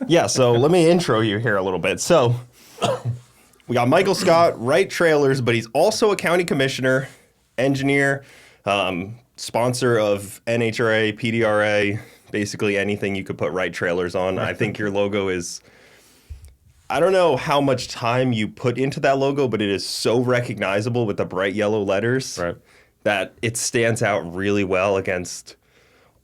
Yeah, so let me intro you here a little bit. So we got Michael Scott, Wright Trailers, but he's also a county commissioner, engineer, sponsor of NHRA, PDRA, basically anything you could put Wright Trailers on. I think your logo is, I don't know how much time you put into that logo, but it is so recognizable with the bright yellow letters that it stands out really well against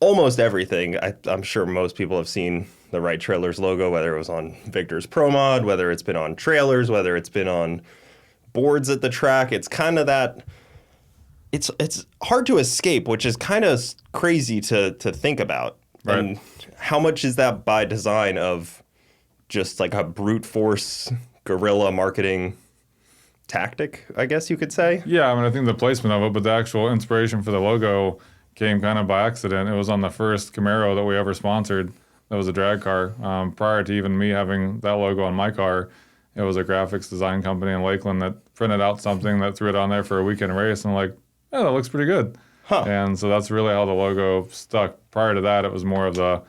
almost everything. I'm sure most people have seen the Wright Trailers logo, whether it was on Victor's Pro Mod, whether it's been on trailers, whether it's been on boards at the track. It's kind of that, it's hard to escape, which is kind of crazy to think about. Right. And how much is that by design of just like a brute force guerrilla marketing tactic, I guess you could say? Yeah, I mean, I think the placement of it, but the actual inspiration for the logo came kind of by accident. It was on the first Camaro that we ever sponsored. That was a drag car. Prior to even me having that logo on my car, it was a graphics design company in Lakeland that printed out something that threw it on there for a weekend race, and I'm like, yeah, that looks pretty good. Huh. And so that's really how the logo stuck. Prior to that, it was more of the,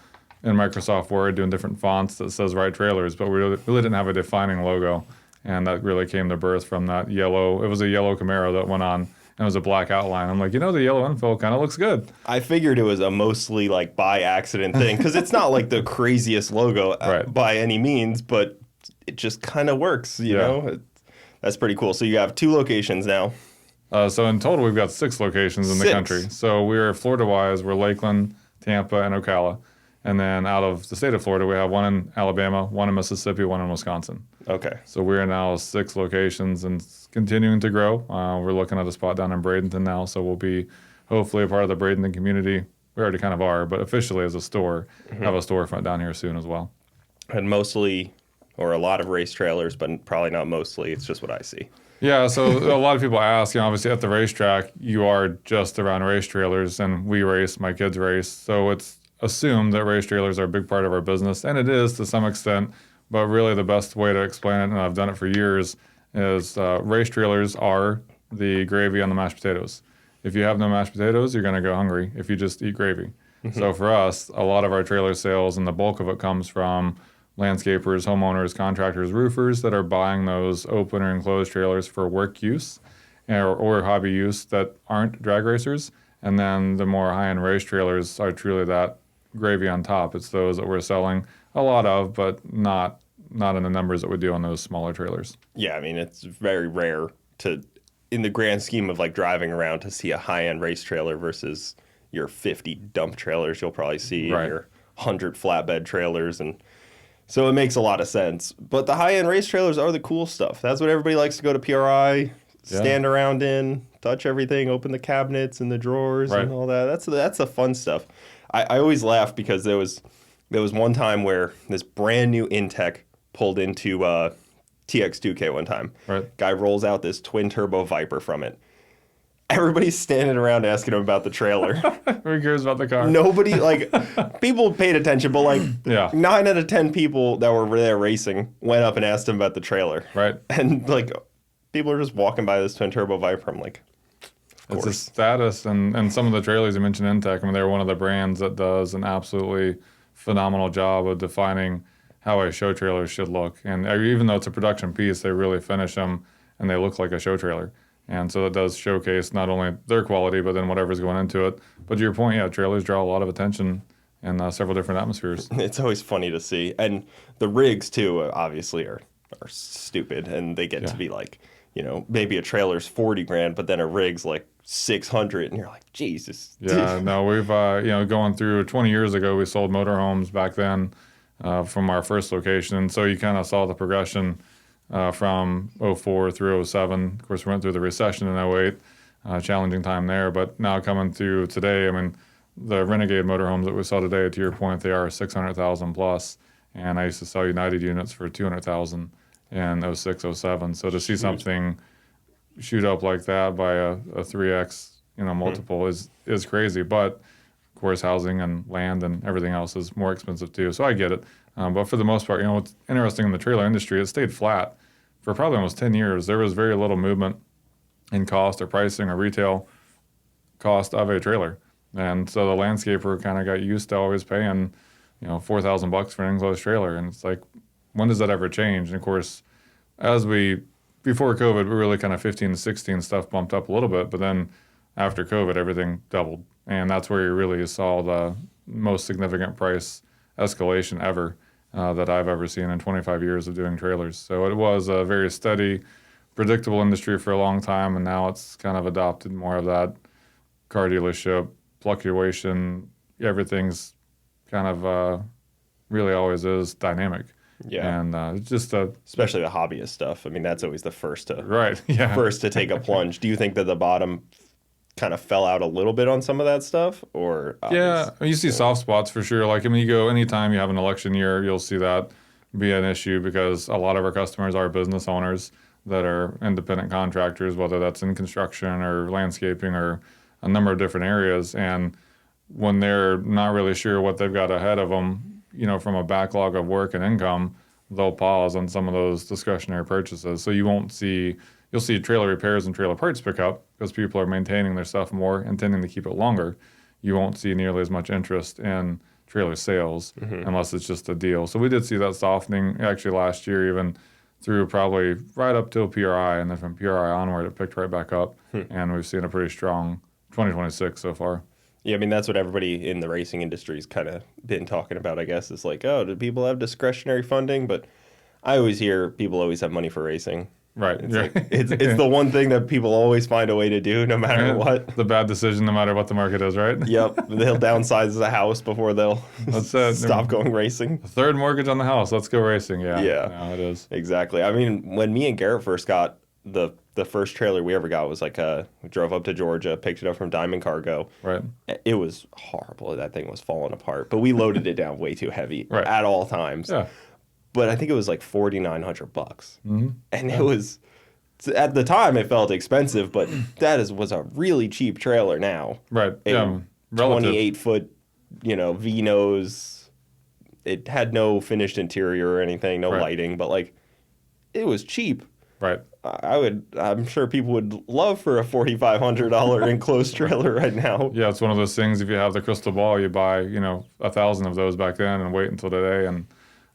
in Microsoft Word, doing different fonts that says Wright Trailers, but we really didn't have a defining logo. And that really came to birth from that yellow. It was a yellow Camaro that went on, and it was a black outline. I'm like, the yellow infill kind of looks good. I figured it was a mostly like by accident thing because it's not like the craziest logo by any means, but it just kind of works, you know? That's pretty cool. So you have 2 locations now. So in total, we've got 6 locations in the country. So we're Florida-wise, we're Lakeland, Tampa, and Ocala. And then out of the state of Florida, we have 1 in Alabama, 1 in Mississippi, 1 in Wisconsin. Okay. So we're now 6 locations and continuing to grow. We're looking at a spot down in Bradenton now, so we'll be hopefully a part of the Bradenton community. We already kind of are, but officially as a store, have a storefront down here soon as well. And mostly, or a lot of race trailers, but probably not mostly. It's just what I see. Yeah, so a lot of people ask, obviously at the racetrack, you are just around race trailers, and we race, my kids race. So it's assumed that race trailers are a big part of our business, and it is to some extent, but really the best way to explain it, and I've done it for years, is race trailers are the gravy on the mashed potatoes. If you have no mashed potatoes, you're going to go hungry if you just eat gravy. So for us, a lot of our trailer sales, and the bulk of it comes from landscapers, homeowners, contractors, roofers that are buying those open or enclosed trailers for work use or hobby use that aren't drag racers. And then the more high-end race trailers are truly that gravy on top. It's those that we're selling a lot of, but not in the numbers that we do on those smaller trailers. Yeah, I mean, it's very rare to, in the grand scheme of like driving around, to see a high-end race trailer versus your 50 dump trailers you'll probably see, and your 100 flatbed trailers. And so it makes a lot of sense. But the high-end race trailers are the cool stuff. That's what everybody likes to go to PRI, stand around in, touch everything, open the cabinets and the drawers and all that. That's the fun stuff. I always laugh because there was one time where this brand new Intech pulled into TX2K one time. Guy rolls out this twin turbo Viper from it. Everybody's standing around asking him about the trailer. Who cares about the car? Nobody, like, people paid attention, but like 9 out of 10 people that were there racing went up and asked him about the trailer. And like, people are just walking by this twin turbo Viper. I'm like, of course. It's a status, and some of the trailers you mentioned, Intech, I mean, they're one of the brands that does an absolutely phenomenal job of defining how a show trailer should look. And even though it's a production piece, they really finish them and they look like a show trailer. And so it does showcase not only their quality, but then whatever's going into it. But to your point, trailers draw a lot of attention in several different atmospheres. It's always funny to see. And the rigs, too, obviously are stupid. And they get to be like, maybe a trailer's 40 grand, but then a rig's like 600. And you're like, Jesus. Yeah, no, we've, going through 20 years ago, we sold motorhomes back then from our first location. And so you kind of saw the progression from 04 through 07. Of course, we went through the recession in 08, challenging time there. But now coming through today, I mean, the Renegade motorhomes that we saw today, to your point, they are 600,000 plus. And I used to sell United units for 200,000 in 06, 07. So to see something shoot up like that by a 3x, multiple is crazy. But of course, housing and land and everything else is more expensive too. So I get it. But for the most part, what's interesting in the trailer industry, it stayed flat for probably almost 10 years. There was very little movement in cost or pricing or retail cost of a trailer. And so the landscaper kind of got used to always paying $4,000 for an enclosed trailer. And it's like, when does that ever change? And of course, before COVID, we really kind of 15 to 16 stuff bumped up a little bit, but then after COVID, everything doubled. And that's where you really saw the most significant price escalation ever that I've ever seen in 25 years of doing trailers. So it was a very steady, predictable industry for a long time, and now it's kind of adopted more of that car dealership fluctuation. Everything's kind of really always is dynamic. Yeah. And it's just especially the hobbyist stuff. I mean, that's always the first to right. Yeah. first to take a plunge. Do you think that the bottom kind of fell out a little bit on some of that stuff, or yeah, you see soft spots for sure. Like, I mean, you go anytime you have an election year, you'll see that be an issue because a lot of our customers are business owners that are independent contractors, whether that's in construction or landscaping or a number of different areas. And when they're not really sure what they've got ahead of them, from a backlog of work and income, they'll pause on some of those discretionary purchases. So you'll see trailer repairs and trailer parts pick up because people are maintaining their stuff more, intending to keep it longer. You won't see nearly as much interest in trailer sales unless it's just a deal. So we did see that softening actually last year, even through probably right up till PRI, and then from PRI onward, it picked right back up, and we've seen a pretty strong 2026 so far. Yeah, I mean, that's what everybody in the racing industry's kind of been talking about, I guess. It's like, oh, do people have discretionary funding? But I always hear people always have money for racing. Right. It's like, it's the one thing that people always find a way to do no matter what. The bad decision no matter what the market is, right? Yep. They'll downsize the house before they'll stop going racing. Third mortgage on the house. Let's go racing. Yeah. Yeah. No, it is. Exactly. I mean, when me and Garrett first got the first trailer we ever got was like we drove up to Georgia, picked it up from Diamond Cargo. Right. It was horrible. That thing was falling apart, but we loaded it down way too heavy at all times. Yeah. But I think it was like $4,900, and it was at the time it felt expensive, but was a really cheap trailer now. Right. Yeah. 28-foot, V nose. It had no finished interior or anything, no lighting, but like it was cheap. Right. I'm sure people would love for a $4,500 enclosed trailer right now. Yeah, it's one of those things. If you have the crystal ball, you buy 1,000 of those back then and wait until today. And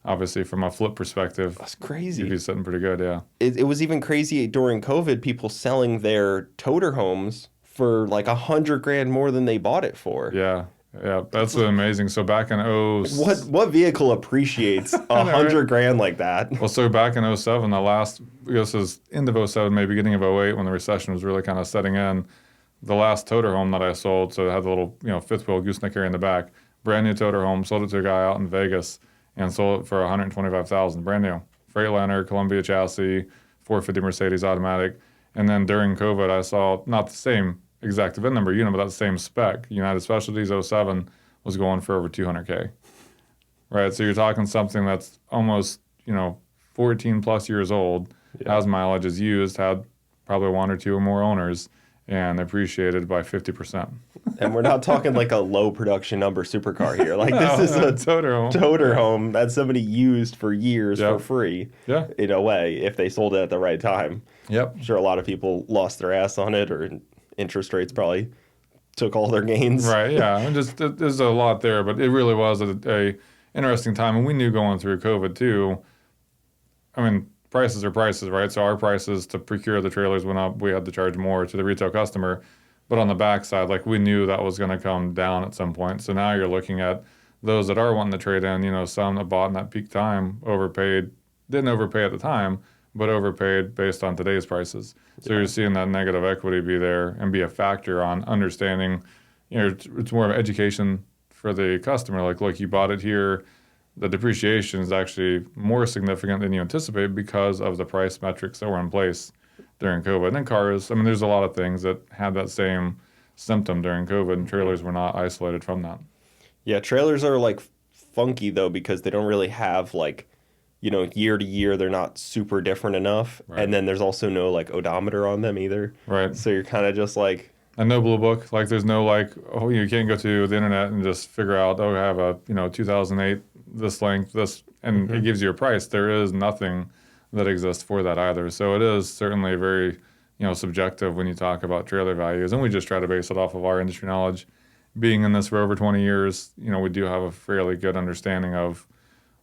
obviously, from a flip perspective, that's crazy. You'd be sitting pretty good. Yeah. It was even crazy during COVID. People selling their toter homes for like $100,000 more than they bought it for. Yeah. Yeah, that's amazing. So back in what vehicle appreciates $100,000 like that? Well, so back in 07, this is end of 07, maybe beginning of 08, when the recession was really kind of setting in. The last toter home that I sold, so it had the little fifth wheel gooseneck area in the back, brand new toter home, sold it to a guy out in Vegas and sold it for $125,000, brand new, Freightliner, Columbia chassis, 450 Mercedes automatic. And then during COVID, I saw not the same exact VIN number unit, but that same spec. United Specialties 07 was going for over $200,000. Right, so you're talking something that's almost 14 plus years old, has mileage, is used, had probably one or two or more owners, and appreciated by 50%. And we're not talking like a low production number supercar here. Like this is a toter home that somebody used for years for free. Yeah, in a way, if they sold it at the right time. Yep. I'm sure a lot of people lost their ass on it, or interest rates probably took all their gains. Right, yeah. And there's a lot there, but it really was a interesting time. And we knew going through COVID, too, I mean, prices are prices, right? So our prices to procure the trailers went up. We had to charge more to the retail customer. But on the backside, like, we knew that was going to come down at some point. So now you're looking at those that are wanting to trade in, some that bought in that peak time, didn't overpay at the time, but overpaid based on today's prices. So you're seeing that negative equity be there and be a factor on understanding, it's more of education for the customer. Like, look, you bought it here. The depreciation is actually more significant than you anticipate because of the price metrics that were in place during COVID. And then cars, I mean, there's a lot of things that had that same symptom during COVID, and trailers were not isolated from that. Yeah, trailers are like funky though, because they don't really have like, year to year, they're not super different enough. Right. And then there's also no like odometer on them either. Right. So you're kind of just like. And no blue book. Like there's no you can't go to the internet and just figure out, I have a, 2008, this length, this, and it gives you a price. There is nothing that exists for that either. So it is certainly very, subjective when you talk about trailer values. And we just try to base it off of our industry knowledge being in this for over 20 years, we do have a fairly good understanding of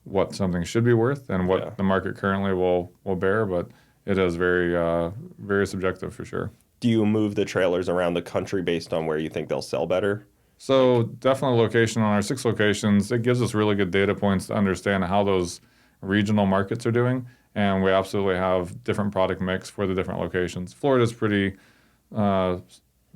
what something should be worth and what the market currently will bear, but it is very subjective for sure. Do you move the trailers around the country based on where you think they'll sell better? So definitely location on our 6 locations, it gives us really good data points to understand how those regional markets are doing. And we absolutely have different product mix for the different locations. Florida's pretty, say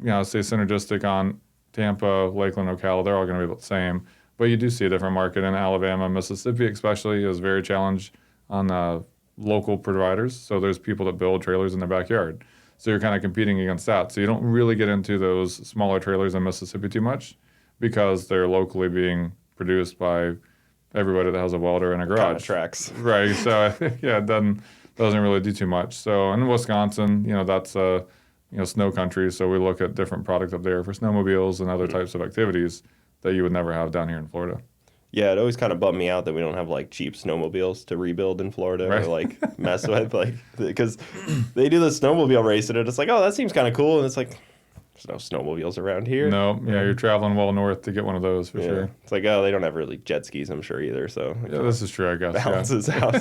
synergistic on Tampa, Lakeland, Ocala. They're all going to be about the same. But you do see a different market in Alabama. Mississippi especially is very challenged on local providers. So there's people that build trailers in their backyard. So you're kind of competing against that. So you don't really get into those smaller trailers in Mississippi too much because they're locally being produced by everybody that has a welder in a garage. Kind of tracks. Right. So it doesn't really do too much. So in Wisconsin, that's snow country. So we look at different product up there for snowmobiles and other types of activities that you would never have down here in Florida. Yeah, it always kind of bummed me out that we don't have like cheap snowmobiles to rebuild in Florida or like mess with, like, because they do the snowmobile race and it's like, oh, that seems kind of cool, and it's like, there's no snowmobiles around here. No, you're traveling well north to get one of those for sure. It's like, oh, they don't have really jet skis, I'm sure either. So this is true, I guess. Balances out.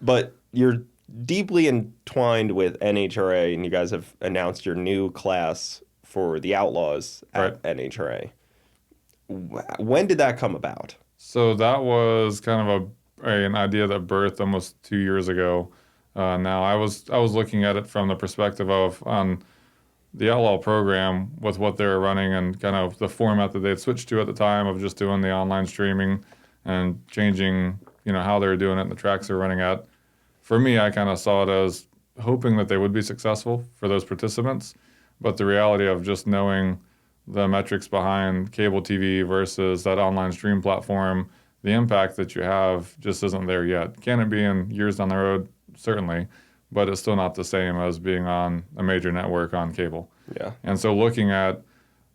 But you're deeply entwined with NHRA, and you guys have announced your new class for the Outlaws at NHRA. When did that come about? So that was kind of an idea that birthed almost 2 years ago. Now I was looking at it from the perspective of the Outlaw program with what they were running and kind of the format that they had switched to at the time of just doing the online streaming and changing, how they were doing it and the tracks they were running at. For me, I kind of saw it as hoping that they would be successful for those participants, but the reality of just knowing the metrics behind cable TV versus that online stream platform, the impact that you have just isn't there yet. Can it be in years down the road? Certainly, but it's still not the same as being on a major network on cable. Yeah. And so looking at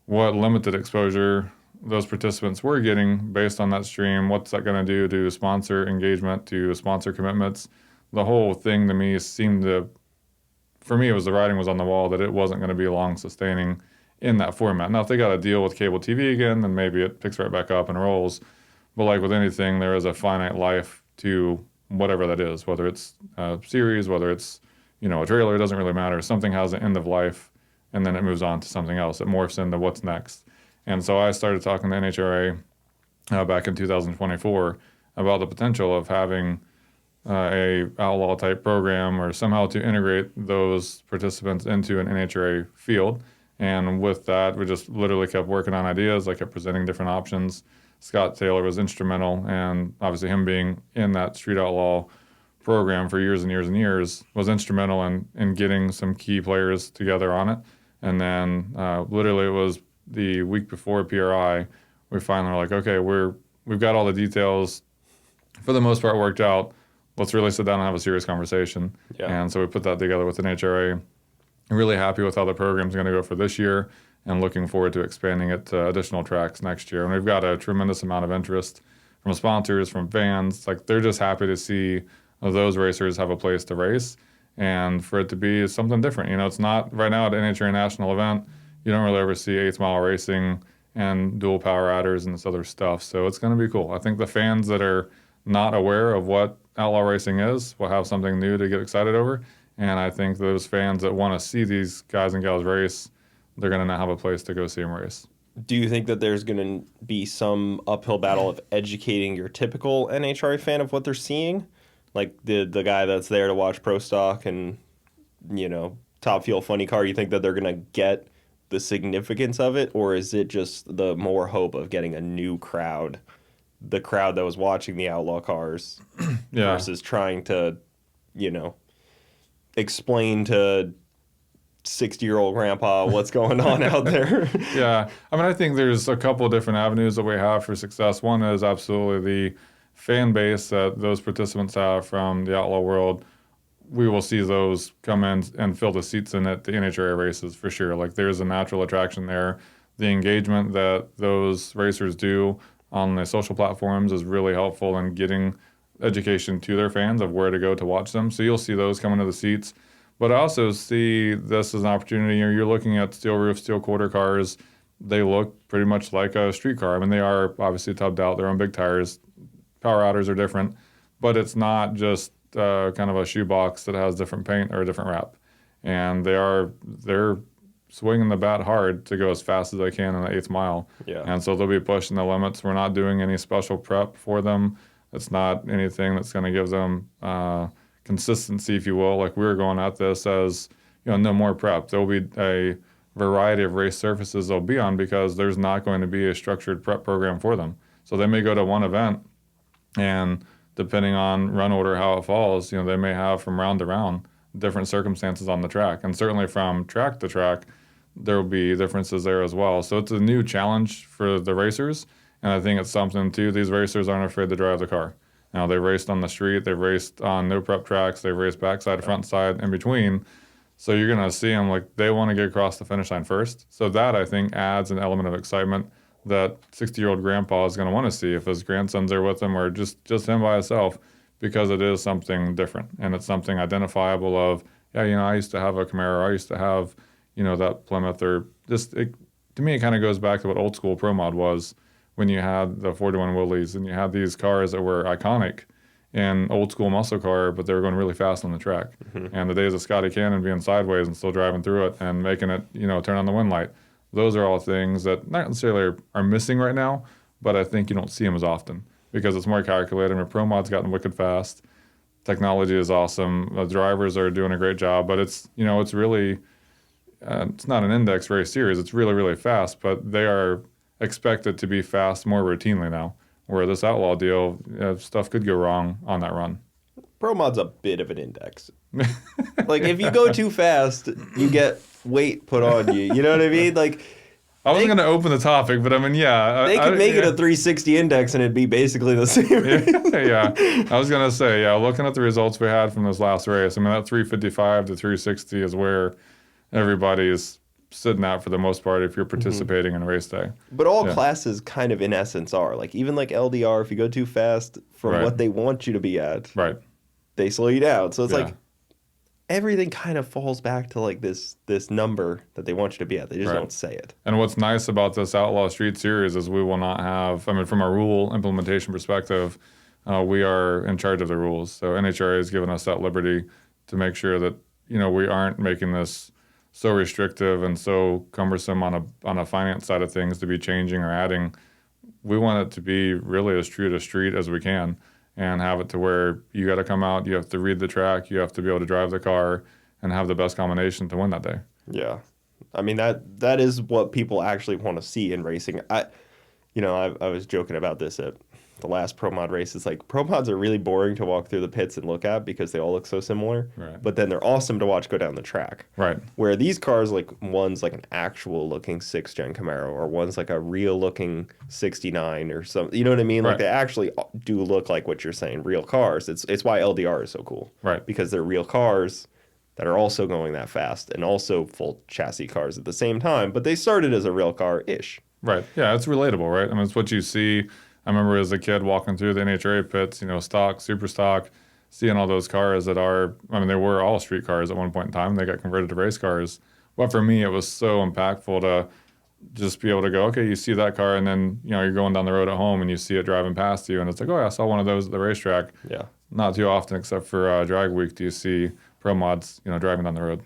what limited exposure those participants were getting based on that stream, what's that going to do to sponsor engagement, to sponsor commitments, the whole thing to me seemed to, for me, it was the writing was on the wall that it wasn't going to be long sustaining in that format. Now, if they got to deal with cable TV again, then maybe it picks right back up and rolls. But like with anything, there is a finite life to whatever that is, whether it's a series, whether it's, a trailer, it doesn't really matter. Something has an end of life, and then it moves on to something else. It morphs into what's next. And so I started talking to NHRA back in 2024 about the potential of having a Outlaw type program or somehow to integrate those participants into an NHRA field. And with that, we just literally kept working on ideas. I kept presenting different options. Scott Taylor was instrumental, and obviously him being in that Street Outlaw program for years and years and years was instrumental in getting some key players together on it. And then literally it was the week before PRI, we finally were like, okay, we've got all the details for the most part worked out. Let's really sit down and have a serious conversation. Yeah. And so we put that together with NHRA. Really happy with how the program's going to go for this year and looking forward to expanding it to additional tracks next year. And we've got a tremendous amount of interest from sponsors, from fans. Like, they're just happy to see those racers have a place to race and for it to be something different. It's not right now at an NHRA national event, you don't really ever see 8th mile racing and dual power adders and this other stuff. So it's going to be cool. I think the fans that are not aware of what outlaw racing is will have something new to get excited over. And I think those fans that want to see these guys and gals race, they're going to now have a place to go see them race. Do you think that there's going to be some uphill battle of educating your typical NHRA fan of what they're seeing? Like the guy that's there to watch Pro Stock and, Top Fuel Funny Car, you think that they're going to get the significance of it? Or is it just the more hope of getting a new crowd, the crowd that was watching the Outlaw cars versus trying to, explain to 60-year-old grandpa what's going on out there? Yeah. I think there's a couple of different avenues that we have for success. One is absolutely the fan base that those participants have from the outlaw world. We will see those come in and fill the seats in at the NHRA races for sure. Like, there's a natural attraction there. The engagement that those racers do on the social platforms is really helpful in getting education to their fans of where to go to watch them. So you'll see those come into the seats. But I also see this as an opportunity. You're looking at steel roof, steel quarter cars they look pretty much like a street car. I mean, they are obviously tubbed out. They're on big tires. Power outers are different, but it's not just kind of a shoebox that has different paint or a different wrap. And they're swinging the bat hard to go as fast as they can in the 8th mile. Yeah. And so they'll be pushing the limits. We're not doing any special prep for them. It's not anything that's going to give them consistency, if you will. Like we're going at this as, no more prep. There'll be a variety of race surfaces they'll be on because there's not going to be a structured prep program for them. So they may go to one event, and depending on run order, how it falls, they may have from round to round different circumstances on the track. And certainly from track to track, there will be differences there as well. So it's a new challenge for the racers. And I think it's something, too, these racers aren't afraid to drive the car. They've raced on the street, they've raced on no prep tracks, they've raced backside, front side, in between. So you're going to see them like they want to get across the finish line first. So that, I think, adds an element of excitement that 60-year-old grandpa is going to want to see if his grandson's there with him or just him by himself, because it is something different and it's something identifiable of, I used to have a Camaro, I used to have, that Plymouth, or to me, it kind of goes back to what old school pro mod was when you had the 41 Willys and you had these cars that were iconic in old school muscle car, but they were going really fast on the track. Mm-hmm. And the days of Scotty Cannon being sideways and still driving through it and making it, turn on the wind light. Those are all things that not necessarily are missing right now, but I think you don't see them as often because it's more calculated. I mean, pro mod's gotten wicked fast. Technology is awesome. The drivers are doing a great job, but it's really, it's not an index race series. It's really, really fast, but they are expected to be fast more routinely now. Where this Outlaw deal, stuff could go wrong on that run. Pro mod's a bit of an index. Like if you go too fast, you get weight put on you. You know what I mean? Like I wasn't going to open the topic, but I mean, yeah. They could make it a 360 index and it'd be basically the same. Yeah. I was going to say, looking at the results we had from this last race, I mean, that 355 to 360 is where everybody's sitting at for the most part if you're participating in a race day. But all classes kind of in essence are. Like even like LDR, if you go too fast from what they want you to be at, they slow you down. So it's like everything kind of falls back to like this number that they want you to be at. They just don't say it. And what's nice about this Outlaw Street Series is we will not have, from a rule implementation perspective, we are in charge of the rules. So NHRA has given us that liberty to make sure that, we aren't making this so restrictive and so cumbersome on a finance side of things to be changing or adding. We want it to be really as true to street as we can and have it to where you got to come out, you have to read the track, you have to be able to drive the car and have the best combination to win that day. Yeah. I mean, that is what people actually want to see in racing. I was joking about this at the last Pro Mod race. It's like Pro Mods are really boring to walk through the pits and look at because they all look so similar. Right. But then they're awesome to watch go down the track. Right. Where these cars, like one's like an actual looking 6th gen Camaro or one's like a real looking 69 or something. You know what I mean? Like they actually do look like what you're saying, real cars. It's why LDR is so cool. Right. Because they're real cars that are also going that fast and also full chassis cars at the same time. But they started as a real car-ish. Right. Yeah, it's relatable, right? I mean, it's what you see. I remember as a kid walking through the NHRA pits, stock, super stock, seeing all those cars that are, they were all street cars at one point in time. They got converted to race cars. But for me, it was so impactful to just be able to go, okay, you see that car, and then, you're going down the road at home and you see it driving past you, and it's like, oh, yeah, I saw one of those at the racetrack. Yeah. Not too often, except for drag week, do you see pro mods, driving down the road.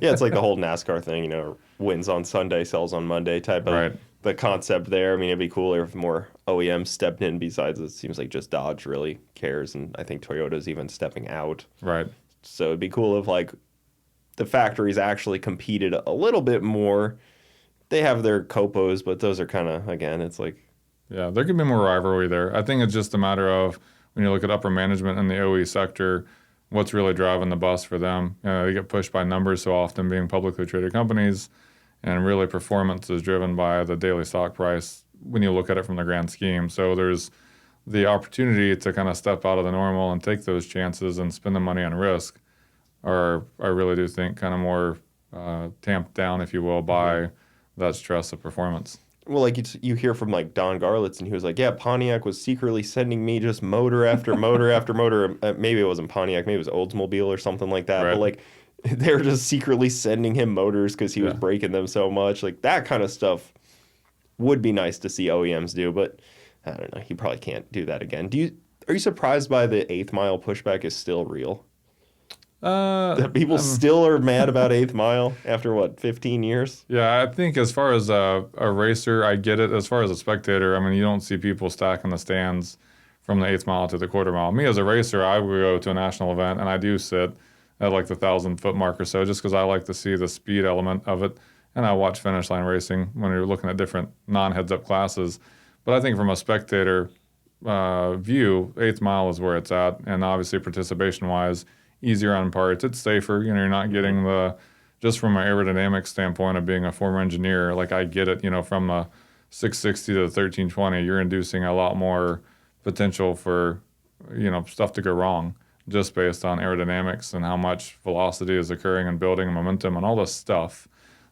Yeah, it's like the whole NASCAR thing, wins on Sunday, sells on Monday type of the concept there. I mean, it'd be cooler if more OEMs stepped in. Besides, it seems like just Dodge really cares, and I think Toyota's even stepping out. Right. So it'd be cool if like the factories actually competed a little bit more. They have their copos, but those are kind of, again, it's like... Yeah, there could be more rivalry there. I think it's just a matter of, when you look at upper management in the OE sector, what's really driving the bus for them. They get pushed by numbers so often, being publicly traded companies, and really performance is driven by the daily stock price when you look at it from the grand scheme. So there's the opportunity to kind of step out of the normal and take those chances and spend the money on risk, or I really do think kind of more tamped down, if you will, by that stress of performance. Well, like you hear from like Don Garlitz, and he was like, yeah, Pontiac was secretly sending me just motor after motor after motor. Maybe it wasn't Pontiac, maybe it was Oldsmobile or something like that. Right. But like they were just secretly sending him motors because he was breaking them so much. Like that kind of stuff would be nice to see OEMs do, but I don't know. He probably can't do that again. Are you surprised by the 8th mile pushback is still real? That people still are mad about 8th mile after what, 15 years? Yeah, I think as far as a racer, I get it. As far as a spectator, I mean, you don't see people stacking the stands from the 8th mile to the quarter mile. Me as a racer, I would go to a national event and I do sit at like the 1,000-foot mark or so, just because I like to see the speed element of it. And I watch finish line racing when you're looking at different non-heads-up classes. But I think from a spectator view, 8th mile is where it's at, and obviously participation-wise, easier on parts. It's safer. You know, you're not getting just from an aerodynamic standpoint of being a former engineer, like I get it, you know, from a 660 to the 1320, you're inducing a lot more potential for, you know, stuff to go wrong just based on aerodynamics and how much velocity is occurring and building momentum and all this stuff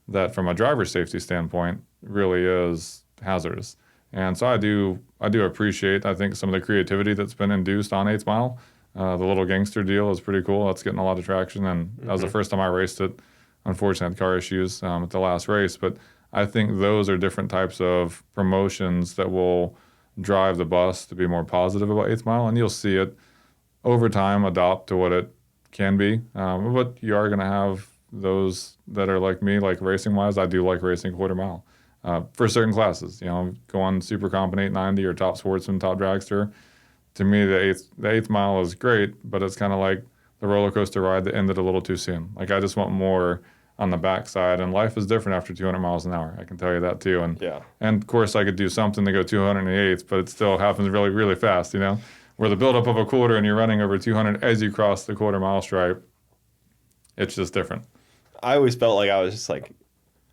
that from a driver safety standpoint really is hazardous. And so I do appreciate, I think, some of the creativity that's been induced on 8th mile. The little gangster deal is pretty cool. That's getting a lot of traction, and that was the first time I raced it. Unfortunately, I had car issues at the last race, but I think those are different types of promotions that will drive the bus to be more positive about 8th mile, and you'll see it over time adopt to what it can be. But you are going to have those that are like me, like racing-wise. I do like racing quarter mile for certain classes. You know, go on super comp in 890 or top sportsman, top dragster. To me, the eighth mile is great, but it's kind of like the roller coaster ride that ended a little too soon. Like I just want more on the backside, and life is different after 200 miles an hour. I can tell you that too. And of course, I could do something to go 200 in the eighth, but it still happens really, really fast. You know, where the buildup of a quarter and you're running over 200 as you cross the quarter mile stripe, it's just different. I always felt like I was just like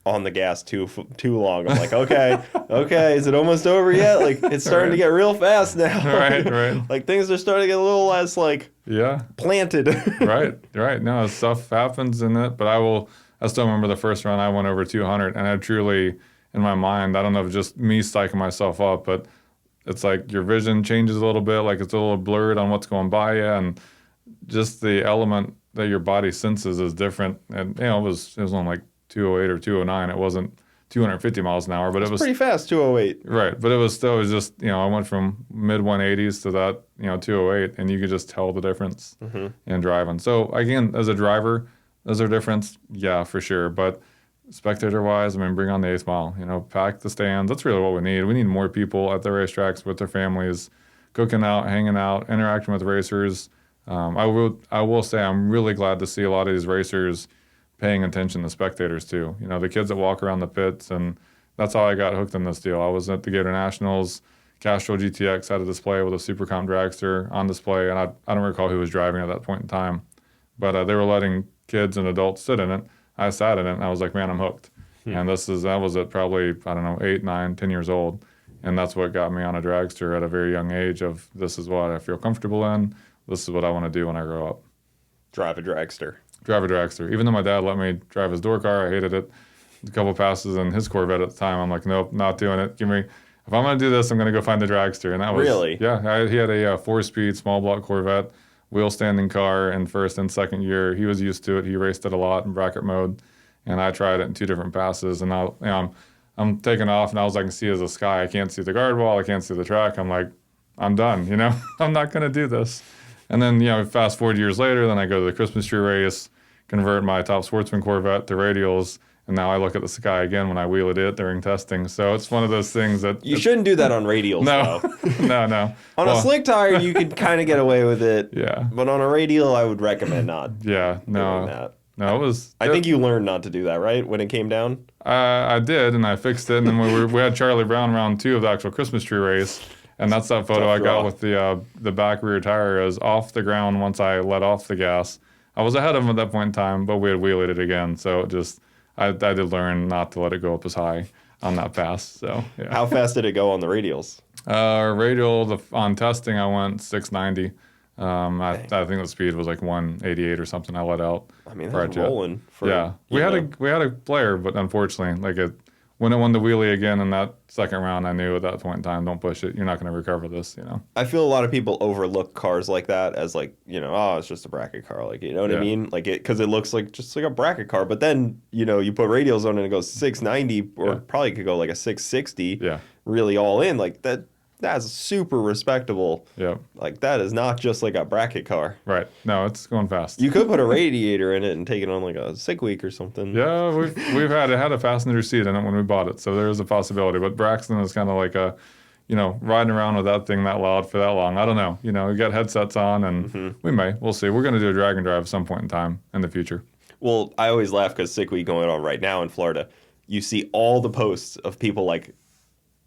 on the gas too long. I'm like, okay, is it almost over yet? Like it's starting to get real fast now. Right. Like things are starting to get a little less like planted. right. No, stuff happens in it, but I still remember the first run I went over 200, and I truly, in my mind, I don't know if it's just me psyching myself up, but it's like your vision changes a little bit, like it's a little blurred on what's going by you, and just the element that your body senses is different. And you know, it was on like 208 or 209. It wasn't 250 miles an hour, but it was pretty fast, 208. Right, but it was just, you know, I went from mid 180s to that, you know, 208, and you could just tell the difference in driving. So again, as a driver, is there a difference? Yeah, for sure. But spectator-wise, I mean, bring on the 8th mile. You know, pack the stands. That's really what we need. We need more people at the racetracks with their families, cooking out, hanging out, interacting with racers. I will say I'm really glad to see a lot of these racers paying attention to spectators too. You know, the kids that walk around the pits, and that's how I got hooked in this deal. I was at the Gator Nationals. Castrol GTX had a display with a Super Comp dragster on display, and I don't recall who was driving at that point in time, but they were letting kids and adults sit in it. I sat in it, and I was like, man, I'm hooked. And that was at probably, I don't know, 8, 9, 10 years old, and that's what got me on a dragster at a very young age of this is what I feel comfortable in. This is what I want to do when I grow up. Drive a dragster. Even though my dad let me drive his door car, I hated it. A couple passes in his Corvette at the time, I'm like, nope, not doing it. If I'm going to do this, I'm going to go find the dragster. And that was really, he had a 4-speed small block Corvette, wheel standing car in first and second year. He was used to it. He raced it a lot in bracket mode, and I tried it in 2 different passes. And I'm taking off, and all I can see is the sky. I can't see the guard wall. I can't see the track. I'm like, I'm done. You know, I'm not going to do this. And then, you know, fast forward years later, then I go to the Christmas tree race, convert my top sportsman Corvette to radials, and now I look at the sky again when I wheeled it during testing. So it's one of those things that... You shouldn't do that on radials, though. No. On a slick tire, you could kind of get away with it. Yeah. But on a radial, I would recommend not doing that. No, it was... I think you learned not to do that, right, when it came down? I did, and I fixed it, and then we had Charlie Brown round 2 of the actual Christmas tree race. And that's that photo I got with the back rear tire is off the ground once I let off the gas. I was ahead of him at that point in time, but we had wheeled it again. So I did learn not to let it go up as high on that pass. So yeah. How fast did it go on the radials? On testing, I went 690. I think the speed was like 188 or something. I let out. I mean, that's rolling. We had a player, but unfortunately, when it won the wheelie again in that second round, I knew at that point in time, don't push it. You're not going to recover this, you know? I feel a lot of people overlook cars like that as like, you know, oh, it's just a bracket car. Like, you know what I mean? Like because it looks like just like a bracket car. But then, you know, you put radials on it and it goes 690 or probably could go like a 660. Yeah. Really all in. Like that's super respectable. Yeah. Like that is not just like a bracket car. Right. No, it's going fast. You could put a radiator in it and take it on like a sick week or something. Yeah, we've had a passenger seat in it when we bought it, so there is a possibility. But Braxton is kind of like a, you know, riding around with that thing that loud for that long. I don't know. You know, we got headsets on, and we'll see. We're going to do a drag and drive at some point in time in the future. Well, I always laugh because sick week going on right now in Florida. You see all the posts of people like,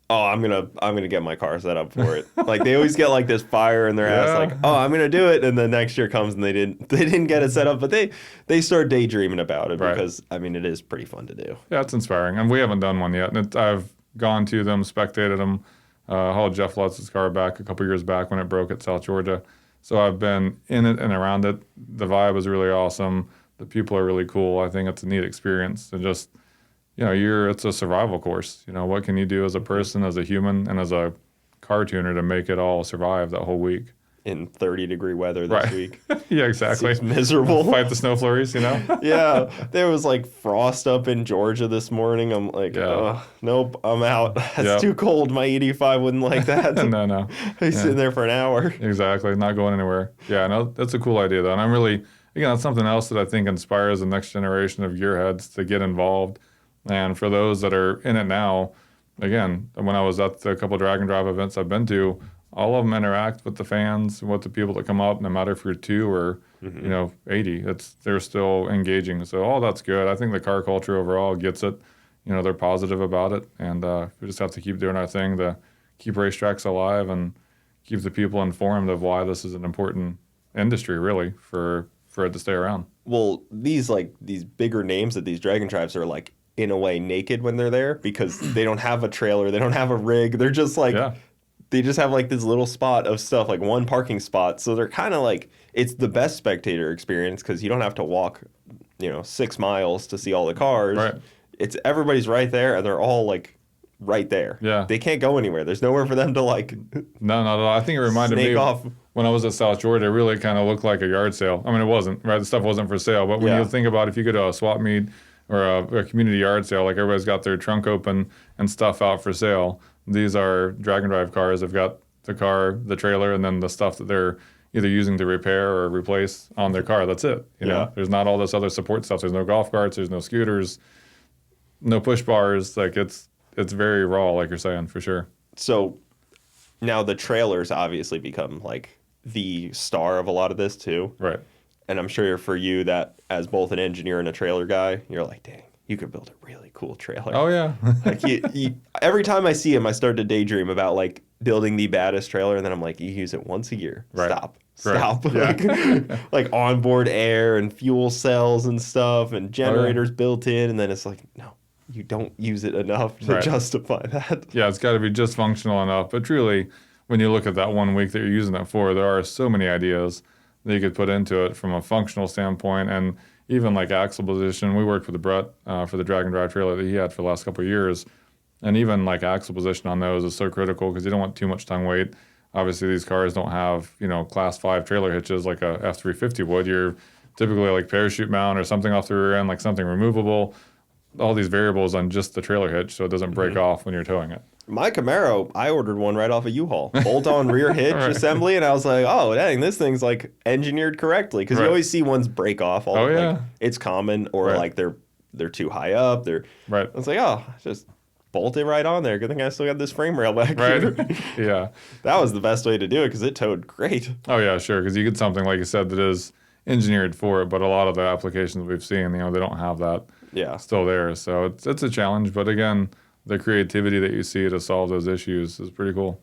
oh, I'm gonna get my car set up for it. Like they always get like this fire in their ass, like, oh, I'm gonna do it, and then next year comes and they didn't get it set up, but they start daydreaming about it because I mean it is pretty fun to do. Yeah, it's inspiring, and we haven't done one yet. And I've gone to them, spectated them, hauled Jeff Lutz's car back a couple years back when it broke at South Georgia. So I've been in it and around it. The vibe is really awesome. The people are really cool. I think it's a neat experience, and just, you know, it's a survival course. You know, what can you do as a person, as a human, and as a car tuner to make it all survive that whole week? In 30-degree weather this week. Yeah, exactly. It's miserable. Fight the snow flurries, you know? Yeah. There was like frost up in Georgia this morning. I'm like, nope, I'm out. That's too cold. My 85 wouldn't like that. No. He's sitting there for an hour. Exactly. Not going anywhere. Yeah, no, that's a cool idea, though. And I'm really, again, that's something else that I think inspires the next generation of gearheads to get involved. And for those that are in it now, again, when I was at the couple drag and drive events I've been to, all of them interact with the fans, with the people that come up, no matter if you're 2 or, you know, 80. They're still engaging. So all that's good. I think the car culture overall gets it. You know, they're positive about it. And we just have to keep doing our thing to keep racetracks alive and keep the people informed of why this is an important industry, really, for it to stay around. Well, these bigger names at these drag and drives are like, in a way, naked when they're there because they don't have a trailer, they don't have a rig, they're just like they just have like this little spot of stuff, like one parking spot, so they're kind of like, it's the best spectator experience because you don't have to walk, you know, 6 miles to see all the cars. It's everybody's right there and they're all like right there. They can't go anywhere. There's nowhere for them to like no, not at all. I think it reminded me off. When I was at South Georgia, it really kind of looked like a yard sale. I mean, it wasn't, right? The stuff wasn't for sale, but when you think about if you go to a swap meet or a community yard sale, like everybody's got their trunk open and stuff out for sale. These are drag and drive cars. They've got the car, the trailer, and then the stuff that they're either using to repair or replace on their car. That's it. You know, there's not all this other support stuff. There's no golf carts. There's no scooters, no push bars. Like it's very raw, like you're saying, for sure. So now the trailers obviously become like the star of a lot of this too. Right. And I'm sure for you that as both an engineer and a trailer guy, you're like, dang, you could build a really cool trailer. Oh, yeah. Like every time I see him, I start to daydream about like building the baddest trailer. And then I'm like, you use it once a year. Stop. Like onboard air and fuel cells and stuff and generators built in. And then it's like, no, you don't use it enough to justify that. Yeah, it's got to be just functional enough. But truly, when you look at that 1 week that you're using it for, there are so many ideas that you could put into it from a functional standpoint, and even like axle position. We worked with Brett for the drag and drive trailer that he had for the last couple of years, and even like axle position on those is so critical because you don't want too much tongue weight. Obviously, these cars don't have, you know, class 5 trailer hitches like a F350 would. You're typically like parachute mount or something off the rear end, like something removable. All these variables on just the trailer hitch so it doesn't break off when you're towing it. My Camaro, I ordered one right off of U-Haul, bolt-on rear hitch assembly, and I was like, oh, dang, this thing's like engineered correctly because you always see ones break off. Like, it's common, or like they're too high up. I was like, oh, just bolt it right on there. Good thing I still got this frame rail back here. Yeah, that was the best way to do it because it towed great. Oh yeah, sure. Because you get something like you said that is engineered for it, but a lot of the applications we've seen, you know, they don't have that. Still there. So it's a challenge, but again, the creativity that you see to solve those issues is pretty cool.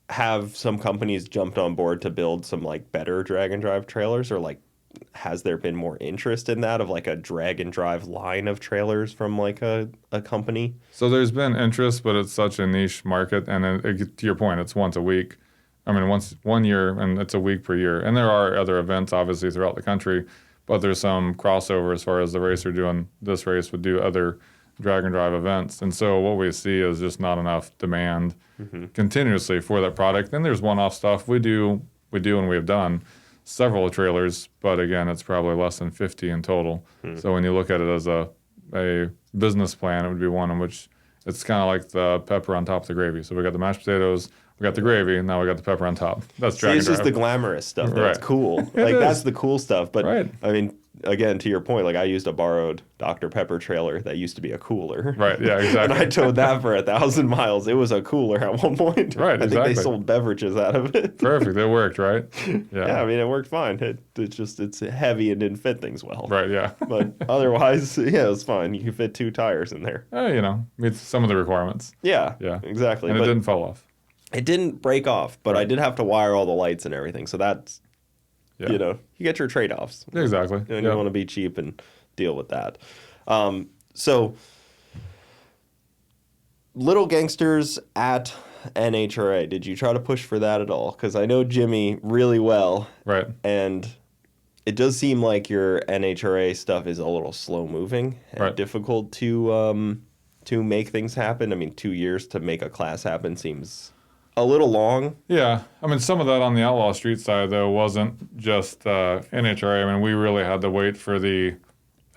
Have some companies jumped on board to build some like better drag and drive trailers, or like has there been more interest in that of like a drag and drive line of trailers from like a company? So there's been interest, but it's such a niche market, and to your point, it's once a week. I mean, once 1 year, and it's a week per year. And there are other events obviously throughout the country, but there's some crossover as far as the racer doing this race would do other drag and drive events. And so what we see is just not enough demand continuously for that product. Then there's one-off stuff we do and we have done several trailers, but again, it's probably less than 50 in total. So when you look at it as a business plan, it would be one in which it's kind of like the pepper on top of the gravy. So we got the mashed potatoes, we got the gravy, and now we got the pepper on top. That's drag and This drive. is the glamorous stuff. That's Right. cool. It Like is. that's the cool stuff. But Right. I mean, again, to your point, like I used a borrowed Dr. Pepper trailer that used to be a cooler. Right, yeah, And exactly. I towed that for 1,000 miles. It was a cooler at one point. Right, I think they exactly. sold beverages out of it. Perfect. It worked, right? Yeah, I mean, it worked fine. It's heavy and didn't fit things well. Right, yeah. But otherwise, yeah, it was fine. You could fit 2 tires in there. Meets some of the requirements. Yeah, Yeah. exactly. And But it didn't fall off. it didn't break off, but I Right. did have to wire all the lights and everything. So that's, Yeah. you get your trade-offs. Exactly. And Yep. you want to be cheap and deal with that. So, Little Gangsters at NHRA, did you try to push for that at all? Because I know Jimmy really well, Right. and it does seem like your NHRA stuff is a little slow-moving and Right. difficult to make things happen. I mean, 2 years to make a class happen seems a little long. Yeah. I mean, some of that on the Outlaw Street side, though, wasn't just NHRA. I mean, we really had to wait for the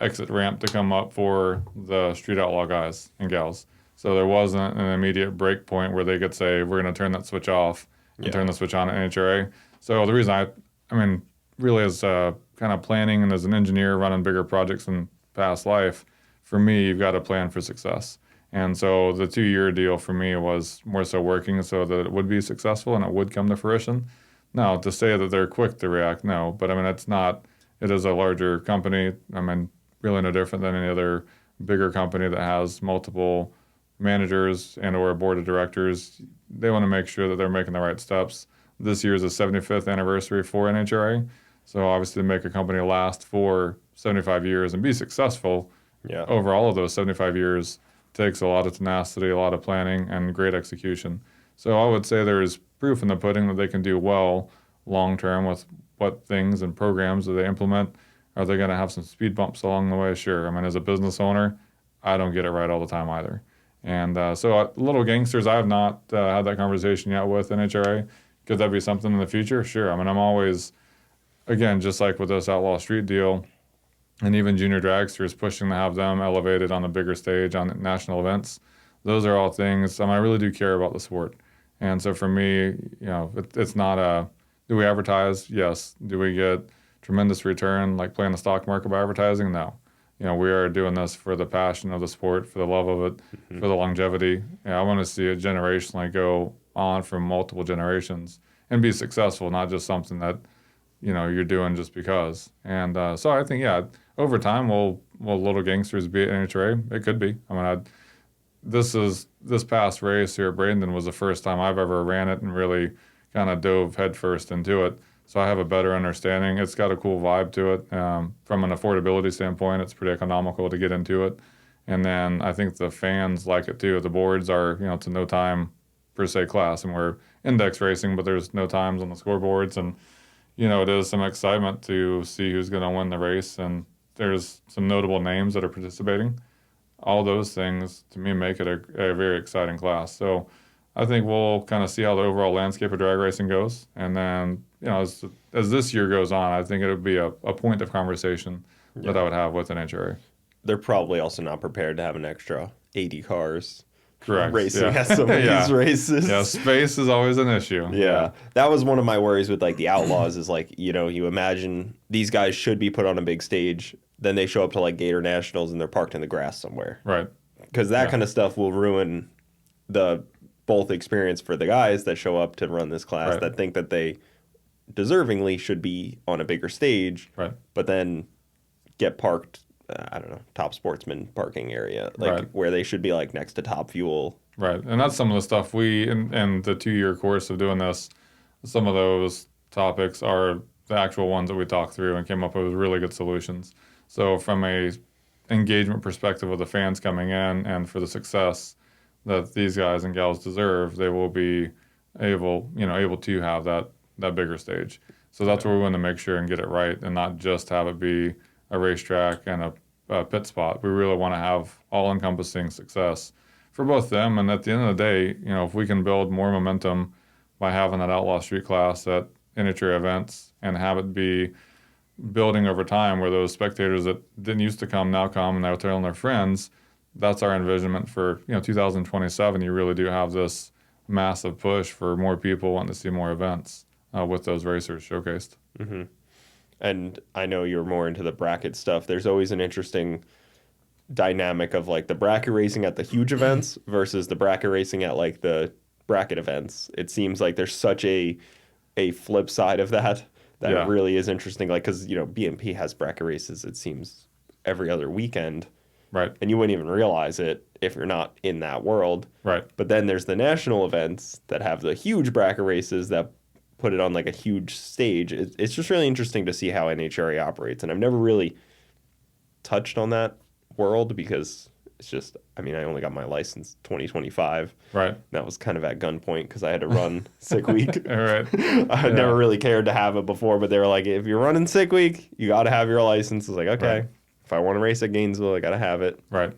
exit ramp to come up for the Street Outlaw guys and gals. So there wasn't an immediate break point where they could say, we're going to turn that switch off and turn the switch on at NHRA. So the reason I mean, really as kind of planning and as an engineer running bigger projects in past life, for me, you've got to plan for success. And so the 2-year deal for me was more so working so that it would be successful and it would come to fruition. Now, to say that they're quick to react, no. But I mean, it is a larger company. I mean, really no different than any other bigger company that has multiple managers and or a board of directors. They want to make sure that they're making the right steps. This year is the 75th anniversary for NHRA. So obviously to make a company last for 75 years and be successful over all of those 75 years takes a lot of tenacity, a lot of planning, and great execution. So I would say there is proof in the pudding that they can do well long term with what things and programs that they implement. Are they going to have some speed bumps along the way? Sure. I mean, as a business owner, I don't get it right all the time either. And so Little Gangsters, I have not had that conversation yet with NHRA. Could that be something in the future? Sure. I mean, I'm always, again, just like with this Outlaw Street deal, and even junior dragsters, pushing to have them elevated on a bigger stage on national events. Those are all things. I really do care about the sport. And so for me, it's not do we advertise? Yes. Do we get tremendous return like playing the stock market by advertising? No. We are doing this for the passion of the sport, for the love of it, for the longevity. I want to see it generationally go on for multiple generations and be successful, not just something that, you're doing just because. And so I think, over time, will Little Gangsters be at NHRA? It could be. This past race here at Bradenton was the first time I've ever ran it and really kind of dove headfirst into it. So I have a better understanding. It's got a cool vibe to it. From an affordability standpoint, it's pretty economical to get into it. And then I think the fans like it too. The boards are, it's a no time per se class, and we're index racing, but there's no times on the scoreboards. And, it is some excitement to see who's going to win the race. And there's some notable names that are participating. All those things, to me, make it a very exciting class. So I think we'll kind of see how the overall landscape of drag racing goes. And then, as this year goes on, I think it would be a point of conversation that I would have with an NHRA. They're probably also not prepared to have an extra 80 cars Correct. racing at some of these races. Yeah, space is always an issue. Yeah. That was one of my worries with the Outlaws is you imagine these guys should be put on a big stage, then they show up to Gator Nationals and they're parked in the grass somewhere. Right. Because that kind of stuff will ruin the both experience for the guys that show up to run this class that think that they deservingly should be on a bigger stage, but then get parked, top sportsman parking area, where they should be next to Top Fuel. Right. And that's some of the stuff in the 2-year course of doing this, some of those topics are the actual ones that we talked through and came up with really good solutions. So from a engagement perspective of the fans coming in and for the success that these guys and gals deserve, they will be able to have that bigger stage. So that's where we want to make sure and get it right and not just have it be a racetrack and a pit spot. We really want to have all-encompassing success for both them. And at the end of the day, if we can build more momentum by having that Outlaw Street class at NHRA events and have it be building over time where those spectators that didn't used to come now come and they're telling their friends, that's our envisionment for 2027. You really do have this massive push for more people wanting to see more events with those racers showcased. Mm-hmm. And I know you're more into the bracket stuff. There's always an interesting dynamic of like the bracket racing at the huge events versus the bracket racing at like the bracket events. It seems like there's such a flip side of that Yeah. it really is interesting. Like, because BMP has bracket races, it seems, every other weekend. Right. And you wouldn't even realize it if you're not in that world. Right. But then there's the national events that have the huge bracket races that put it on like a huge stage. It's just really interesting to see how NHRA operates. And I've never really touched on that world because it's just, I only got my license 2025. Right. That was kind of at gunpoint because I had to run sick week. All right. I had never really cared to have it before, but they were like, if you're running sick week, you got to have your license. I was like, okay. Right. If I want to race at Gainesville, I got to have it. Right.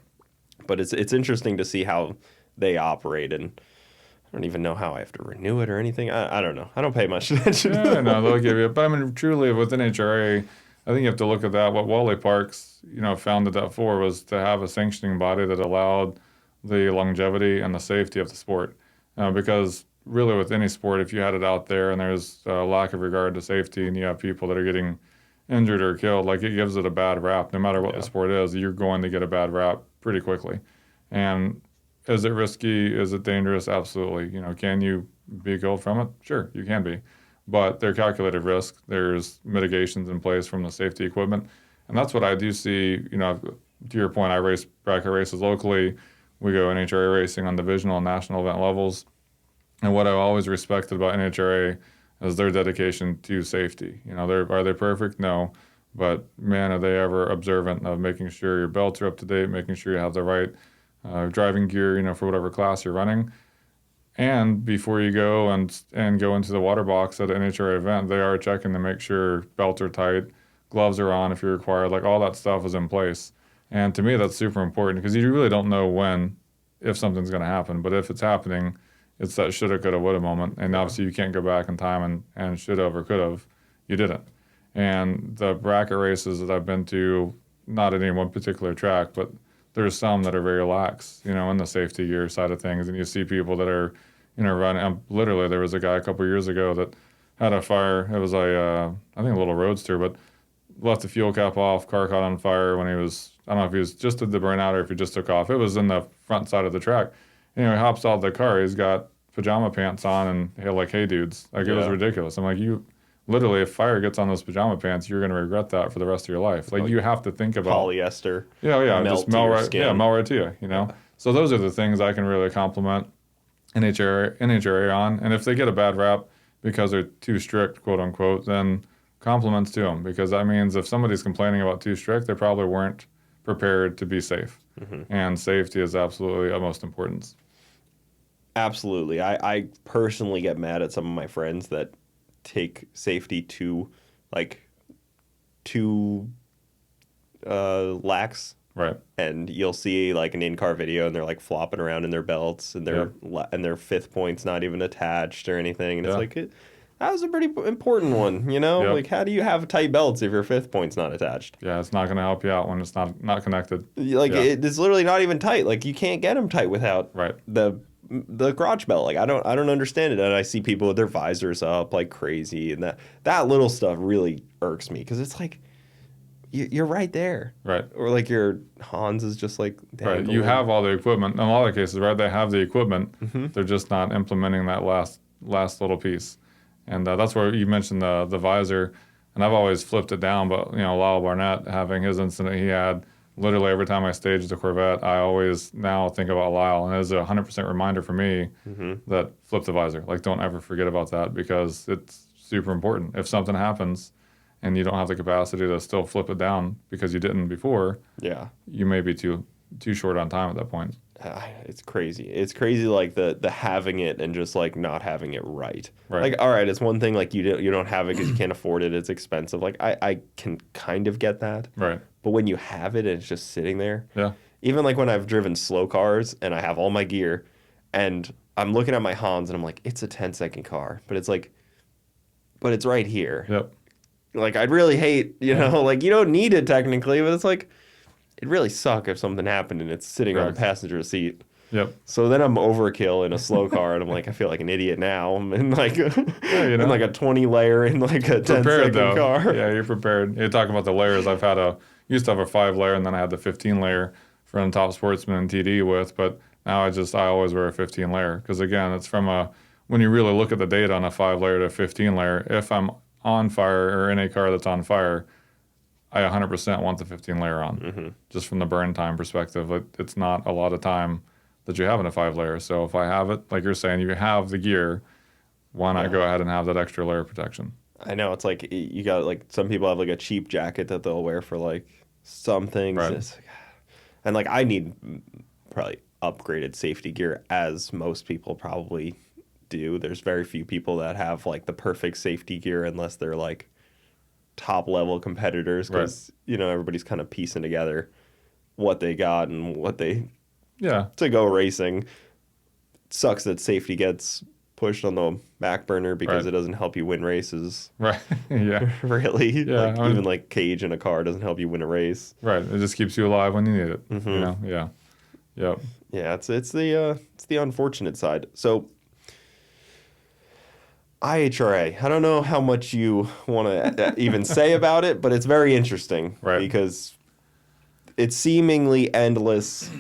But it's interesting to see how they operate, and I don't even know how I have to renew it or anything. I don't know. I don't pay much attention. Yeah, no, they'll give you it. But truly, with NHRA, I think you have to look at that. What Wally Parks, founded that for was to have a sanctioning body that allowed the longevity and the safety of the sport. Because really, with any sport, if you had it out there and there's a lack of regard to safety, and you have people that are getting injured or killed, like it gives it a bad rap. No matter what the sport is, you're going to get a bad rap pretty quickly. And is it risky? Is it dangerous? Absolutely. Can you be killed from it? Sure, you can be. But they're calculated risk. There's mitigations in place from the safety equipment. And that's what I do see, to your point, I race bracket races locally. We go NHRA racing on divisional and national event levels. And what I've always respected about NHRA is their dedication to safety. Are they perfect? No. But man, are they ever observant of making sure your belts are up to date, making sure you have the right driving gear, for whatever class you're running. And before you go and go into the water box at an NHRA event, they are checking to make sure belts are tight, gloves are on if you're required, like all that stuff is in place. And to me, that's super important because you really don't know if something's going to happen. But if it's happening, it's that shoulda, coulda, woulda moment. And obviously you can't go back in time and shoulda have or could have. You didn't. And the bracket races that I've been to, not at any one particular track, but there's some that are very lax, in the safety gear side of things. And you see people that are, running. Literally, there was a guy a couple years ago that had a fire. It was I think a little roadster, but left the fuel cap off. Car caught on fire when he was, I don't know if he was just did the burnout or if he just took off. It was in the front side of the track. Anyway, he hops out of the car. He's got pajama pants on and like, hey, dudes. Like, it was ridiculous. I'm like, literally, if fire gets on those pajama pants, you're going to regret that for the rest of your life. Like, you have to think about polyester. Yeah, melt just melt to your right. skin. Yeah, melt right to you. Yeah. So those are the things I can really compliment NHRA on. And if they get a bad rap because they're too strict, quote unquote, then compliments to them, because that means if somebody's complaining about too strict, they probably weren't prepared to be safe. Mm-hmm. And safety is absolutely of most importance. Absolutely. I personally get mad at some of my friends that take safety too lax. Right. And you'll see like an in-car video and they're like flopping around in their belts and their fifth point's not even attached or anything. And it's like, that was a pretty important one, Yep. Like, how do you have tight belts if your fifth point's not attached? Yeah, it's not going to help you out when it's not connected. Like, it's literally not even tight. Like, you can't get them tight without the crotch belt. Like, I don't understand it. And I see people with their visors up like crazy, and that little stuff really irks me because it's like, you're right there. Right. Or like your Hans is just like dangling. Right. You have all the equipment. In a lot of cases, right, they have the equipment. Mm-hmm. They're just not implementing that last little piece. And that's where you mentioned the visor. And I've always flipped it down, but, Lyle Barnett having his incident he had, literally every time I stage the Corvette, I always now think about Lyle. And it is a 100% reminder for me that flip the visor. Like, don't ever forget about that because it's super important. If something happens and you don't have the capacity to still flip it down because you didn't before, you may be too short on time at that point. It's crazy. It's crazy, like the having it and just like not having it right. Right. Like, all right, it's one thing like you don't have it because you can't afford it. It's expensive. Like I can kind of get that. Right. But when you have it and it's just sitting there, Yeah. even like when I've driven slow cars and I have all my gear and I'm looking at my Hans and I'm like, it's a 10-second car, but it's like, but it's right here. Yep. Like, I'd really hate, like, you don't need it technically, but it's like, it'd really suck if something happened and it's sitting on the Correct. passenger seat. Yep. So then I'm overkill in a slow car, and I'm like, I feel like an idiot now. I'm in like, in like a 20 layer in like a 10-second though. car. Yeah, you're prepared. You're talking about the layers. Used to have a 5 layer, and then I had the 15 layer for the top sportsman and TD with, but now I always wear a 15 layer because again, it's when you really look at the data on a 5 layer to a 15 layer, if I'm on fire or in a car that's on fire, I 100% want the 15 layer on, just from the burn time perspective. It's not a lot of time that you have in a 5 layer. So if I have it, like you're saying, you have the gear, why not go ahead and have that extra layer of protection? I know, it's like you got like some people have like a cheap jacket that they'll wear for like some things. Right. And like I need probably upgraded safety gear, as most people probably do. There's very few people that have like the perfect safety gear unless they're like top level competitors, because everybody's kind of piecing together what they got and what they to go racing. It sucks that safety gets pushed on the back burner because it doesn't help you win races. Right. Yeah. Really. Yeah. Even like cage in a car doesn't help you win a race. Right. It just keeps you alive when you need it. Yeah. Yep. Yeah, it's the unfortunate side. So IHRA, I don't know how much you want to even say about it, but it's very interesting. Right. Because it's seemingly endless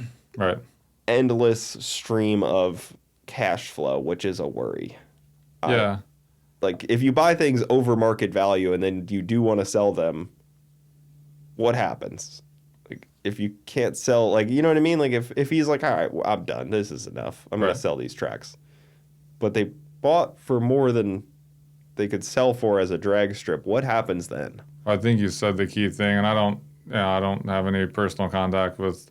stream of cash flow, which is a worry. Yeah. Like, if you buy things over market value and then you do want to sell them, what happens? Like, if you can't sell, like, you know what I mean? Like, if he's like, all right, well, I'm done. This is enough. I'm going to sell these tracks. But they bought for more than they could sell for as a drag strip. What happens then? I think you said the key thing, and I don't have any personal contact with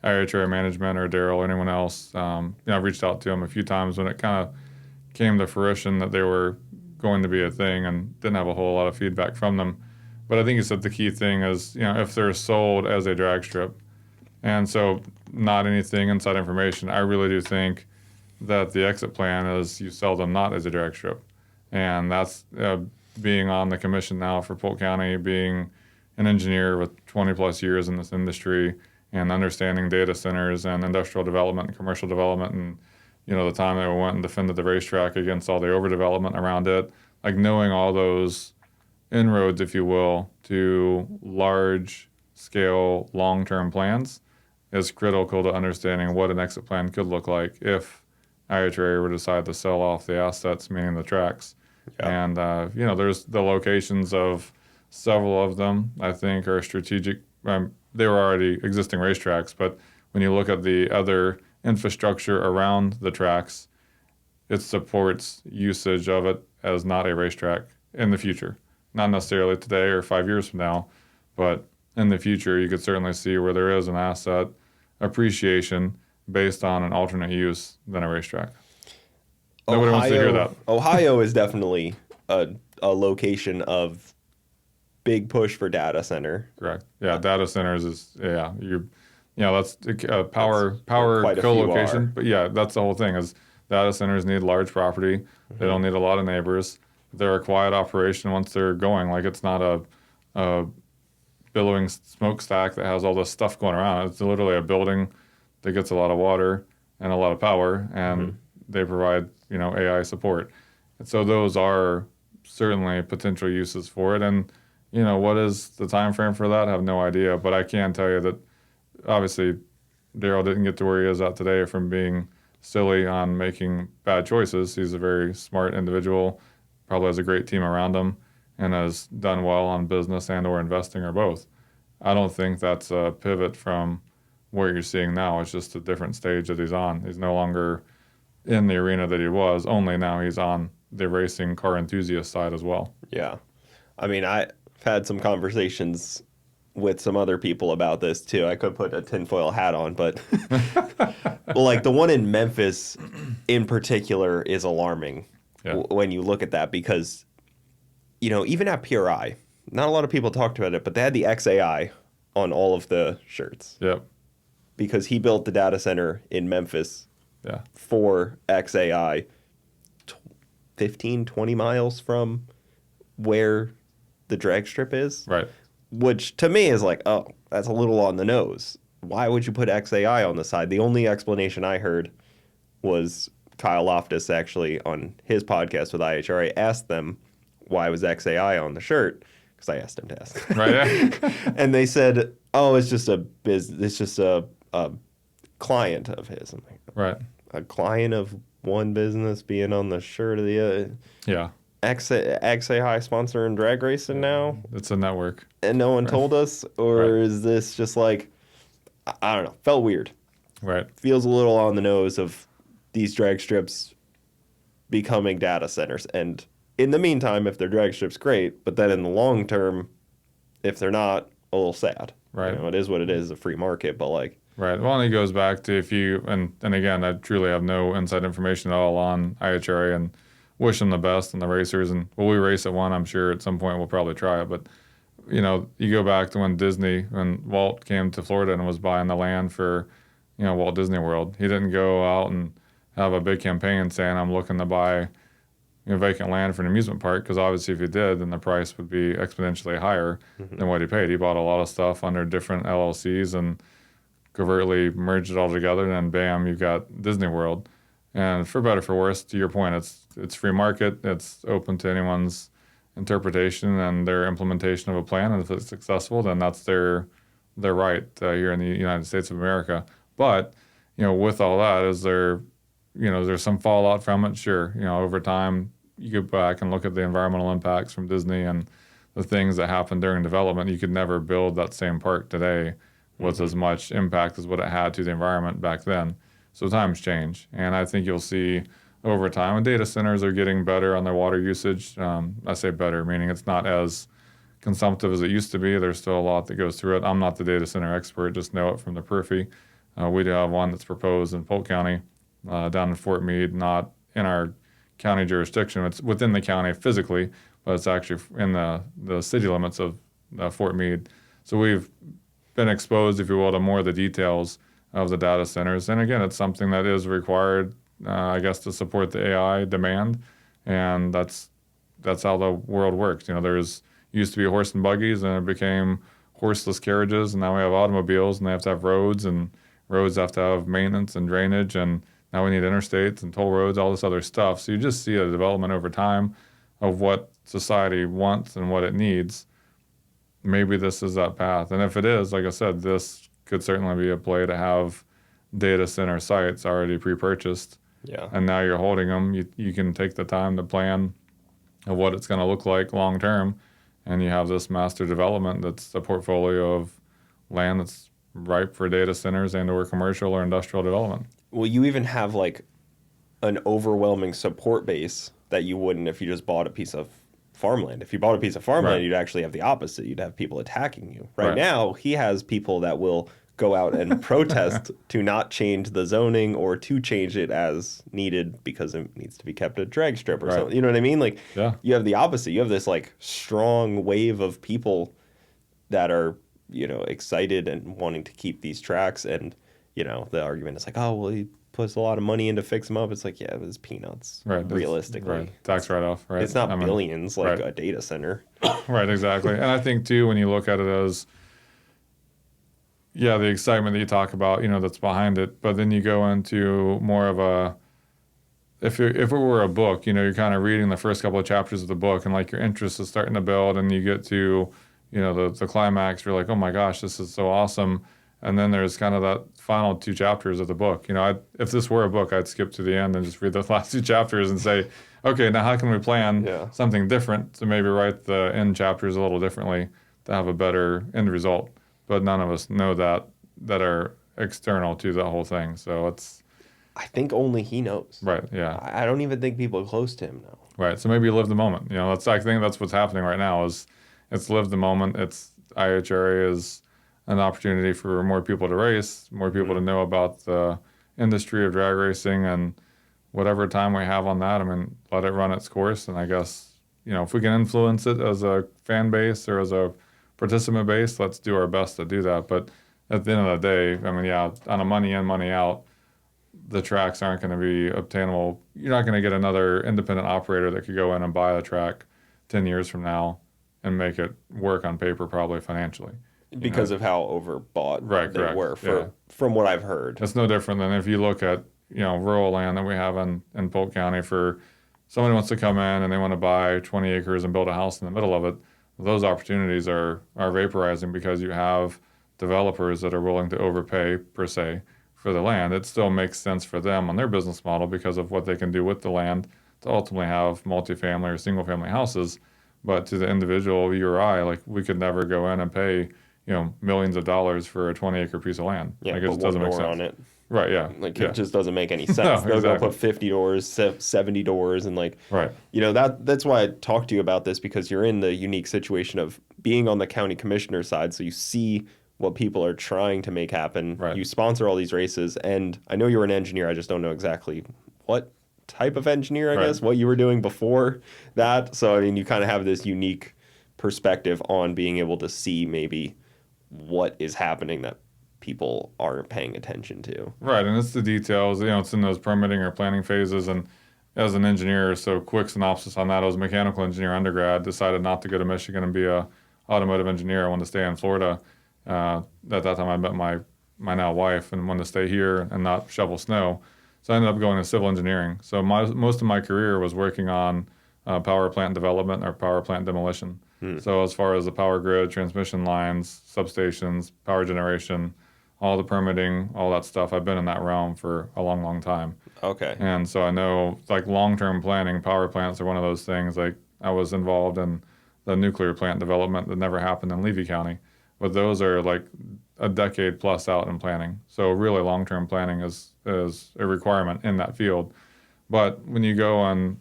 IHRA management or Daryl or anyone else. I've reached out to them a few times when it kind of came to fruition that they were going to be a thing, and didn't have a whole lot of feedback from them. But I think you said the key thing is, if they're sold as a drag strip, and so not anything inside information, I really do think that the exit plan is you sell them not as a drag strip. And that's being on the commission now for Polk County, being an engineer with 20 plus years in this industry and understanding data centers and industrial development and commercial development, and the time that we went and defended the racetrack against all the overdevelopment around it, like knowing all those inroads, if you will, to large scale long-term plans is critical to understanding what an exit plan could look like if IHRA were to decide to sell off the assets, meaning the tracks. Yeah. And, there's the locations of several of them, I think, are strategic. They were already existing racetracks, but when you look at the other infrastructure around the tracks, it supports usage of it as not a racetrack in the future. Not necessarily today or 5 years from now, but in the future, you could certainly see where there is an asset appreciation based on an alternate use than a racetrack. Nobody wants to hear that. Ohio is definitely a location of big push for data center. Correct. Yeah, data centers is that's power co-location. But yeah, that's the whole thing. Is data centers need large property. Mm-hmm. They don't need a lot of neighbors. They're a quiet operation once they're going. Like, it's not a billowing smokestack that has all this stuff going around. It's literally a building that gets a lot of water and a lot of power, and they provide AI support. And so those are certainly potential uses for it. And what is the time frame for that? I have no idea, but I can tell you that obviously Daryl didn't get to where he is at today from being silly on making bad choices. He's a very smart individual, probably has a great team around him, and has done well on business and or investing or both. I don't think that's a pivot from what you're seeing now. It's just a different stage that he's on. He's no longer in the arena that he was, only now he's on the racing car enthusiast side as well. Yeah. I mean, I've had some conversations with some other people about this too. I could put a tinfoil hat on, but like the one in Memphis in particular is alarming when you look at that, because, even at PRI, not a lot of people talked about it, but they had the XAI on all of the shirts Yep. because he built the data center in Memphis Yeah. for XAI 15, 20 miles from where the drag strip is. Right. Which to me is like, oh, that's a little on the nose. Why would you put XAI on the side? The only explanation I heard was Kyle Loftus actually on his podcast with IHRA asked them why was XAI on the shirt because I asked him to ask. Right. Yeah. And they said, oh, it's just a client of his. I'm like, Right. a client of one business being on the shirt of the other. Yeah. XAI sponsoring drag racing now, It's a network. and no one told us, or Right. is this just like, I don't know, felt weird. Right. Feels a little on the nose of these drag strips becoming data centers. And in the meantime, if they're drag strips, great. But then in the long term, if they're not, a little sad. Right. You know, it is what it is, a free market. But like, Right. Well, and it goes back to if you, and again, I truly have no inside information at all on IHRA and wish them the best and the racers. And will we race at one? I'm sure at some point we'll probably try it. But, you know, you go back to when Walt came to Florida and was buying the land for, you know, Walt Disney World. He didn't go out and have a big campaign saying, I'm looking to buy, you know, vacant land for an amusement park, because obviously if he did, then the price would be exponentially higher than what he paid. He bought a lot of stuff under different LLCs and covertly merged it all together, and then bam, you've got Disney World. And for better for worse, to your point, it's free market. It's open to anyone's interpretation and their implementation of a plan. And if it's successful, then that's their right here in the United States of America. But you know, with all that, is there some fallout from it? Sure. You know, over time, you go back and look at the environmental impacts from Disney and the things that happened during development. You could never build that same park today with as much impact as what it had to the environment back then. So times change, and I think you'll see over time, and data centers are getting better on their water usage. I say better, meaning it's not as consumptive as it used to be. There's still a lot that goes through it. I'm not the data center expert, just know it from the periphery. We do have one that's proposed in Polk County, down in Fort Meade, not in our county jurisdiction. It's within the county physically, but it's actually in the city limits of Fort Meade. So we've been exposed, if you will, to more of the details of the data centers. And again, it's something that is required, I guess, to support the AI demand. And that's how the world works. You know, there's used to be horse and buggies, and it became horseless carriages, and now we have automobiles, and they have to have roads, and roads have to have maintenance and drainage, and now we need interstates and toll roads, all this other stuff. So you just see a development over time of what society wants and what it needs. Maybe this is that path. And if it is, like I said, this could certainly be a play to have data center sites already pre-purchased. yeah. And now you're holding them. You can take the time to plan of what it's going to look like long term. And you have this master development that's a portfolio of land that's ripe for data centers and or commercial or industrial development. Well, you even have like an overwhelming support base that you wouldn't if you just bought a piece of farmland. If you bought a piece of farmland, Right. you'd actually have the opposite. You'd have people attacking you. Right Right. now, he has people that will go out and protest to not change the zoning or to change it as needed because it needs to be kept a drag strip or Right. something. You know what I mean? Like, Yeah. you have the opposite. You have this like strong wave of people that are, you know, excited and wanting to keep these tracks. And, you know, the argument is like, oh, well, he puts a lot of money in to fix them up. It's like, yeah, it was peanuts. Right. Realistically. Right. Tax write-off. Right. It's not I mean, billions like right. a data center. Right, exactly. And I think, too, when you look at it as, yeah, the excitement that you talk about, you know, that's behind it, but then you go into more of a, if it were a book, you know, you're kind of reading the first couple of chapters of the book, and like your interest is starting to build, and you get to, you know, the climax, you're like, oh my gosh, this is so awesome. And then there's kind of that final two chapters of the book. You know, if this were a book, I'd skip to the end and just read the last two chapters and say, okay, now how can we plan something different to maybe write the end chapters a little differently to have a better end result? But none of us know that are external to the whole thing. So it's... I think only he knows. Right, yeah. I don't even think people close to him know. Right, so maybe live the moment. You know, I think that's what's happening right now is it's live the moment. It's IHRA is an opportunity for more people to race, more people to know about the industry of drag racing, and whatever time we have on that, I mean, let it run its course. And I guess, you know, if we can influence it as a fan base or as a participant based, let's do our best to do that. But at the end of the day, I mean, yeah, on a money in, money out, the tracks aren't going to be obtainable. You're not going to get another independent operator that could go in and buy a track 10 years from now and make it work on paper, probably financially. Because of how overbought they correct. were, from what I've heard. It's no different than if you look at, rural land that we have in Polk County. For somebody wants to come in and they want to buy 20 acres and build a house in the middle of it, those opportunities are vaporizing because you have developers that are willing to overpay, per se, for the land. It still makes sense for them on their business model because of what they can do with the land to ultimately have multifamily or single family houses. But to the individual, you or I, like, we could never go in and pay, millions of dollars for a 20-acre piece of land. Yeah, like, it just doesn't make sense. On it. Right, yeah. Like, it just doesn't make any sense. They'll go put 50 doors, 70 doors, and right. That's why I talked to you about this, because you're in the unique situation of being on the county commissioner side, so you see what people are trying to make happen. Right. You sponsor all these races, and I know you're an engineer, I just don't know exactly what type of engineer, I guess, what you were doing before that. So, I mean, you kind of have this unique perspective on being able to see maybe what is happening that people aren't paying attention to. Right, and it's the details. It's in those permitting or planning phases. And as an engineer, so quick synopsis on that, I was a mechanical engineer undergrad, decided not to go to Michigan and be a automotive engineer. I wanted to stay in Florida. At that time, I met my now wife and wanted to stay here and not shovel snow. So I ended up going to civil engineering. So most of my career was working on power plant development or power plant demolition. So as far as the power grid, transmission lines, substations, power generation, all the permitting, all that stuff, I've been in that realm for a long, long time. Okay. And so I know, like, long-term planning, power plants are one of those things. Like, I was involved in the nuclear plant development that never happened in Levy County. But those are like a decade plus out in planning. So really long-term planning is a requirement in that field. But when you go on,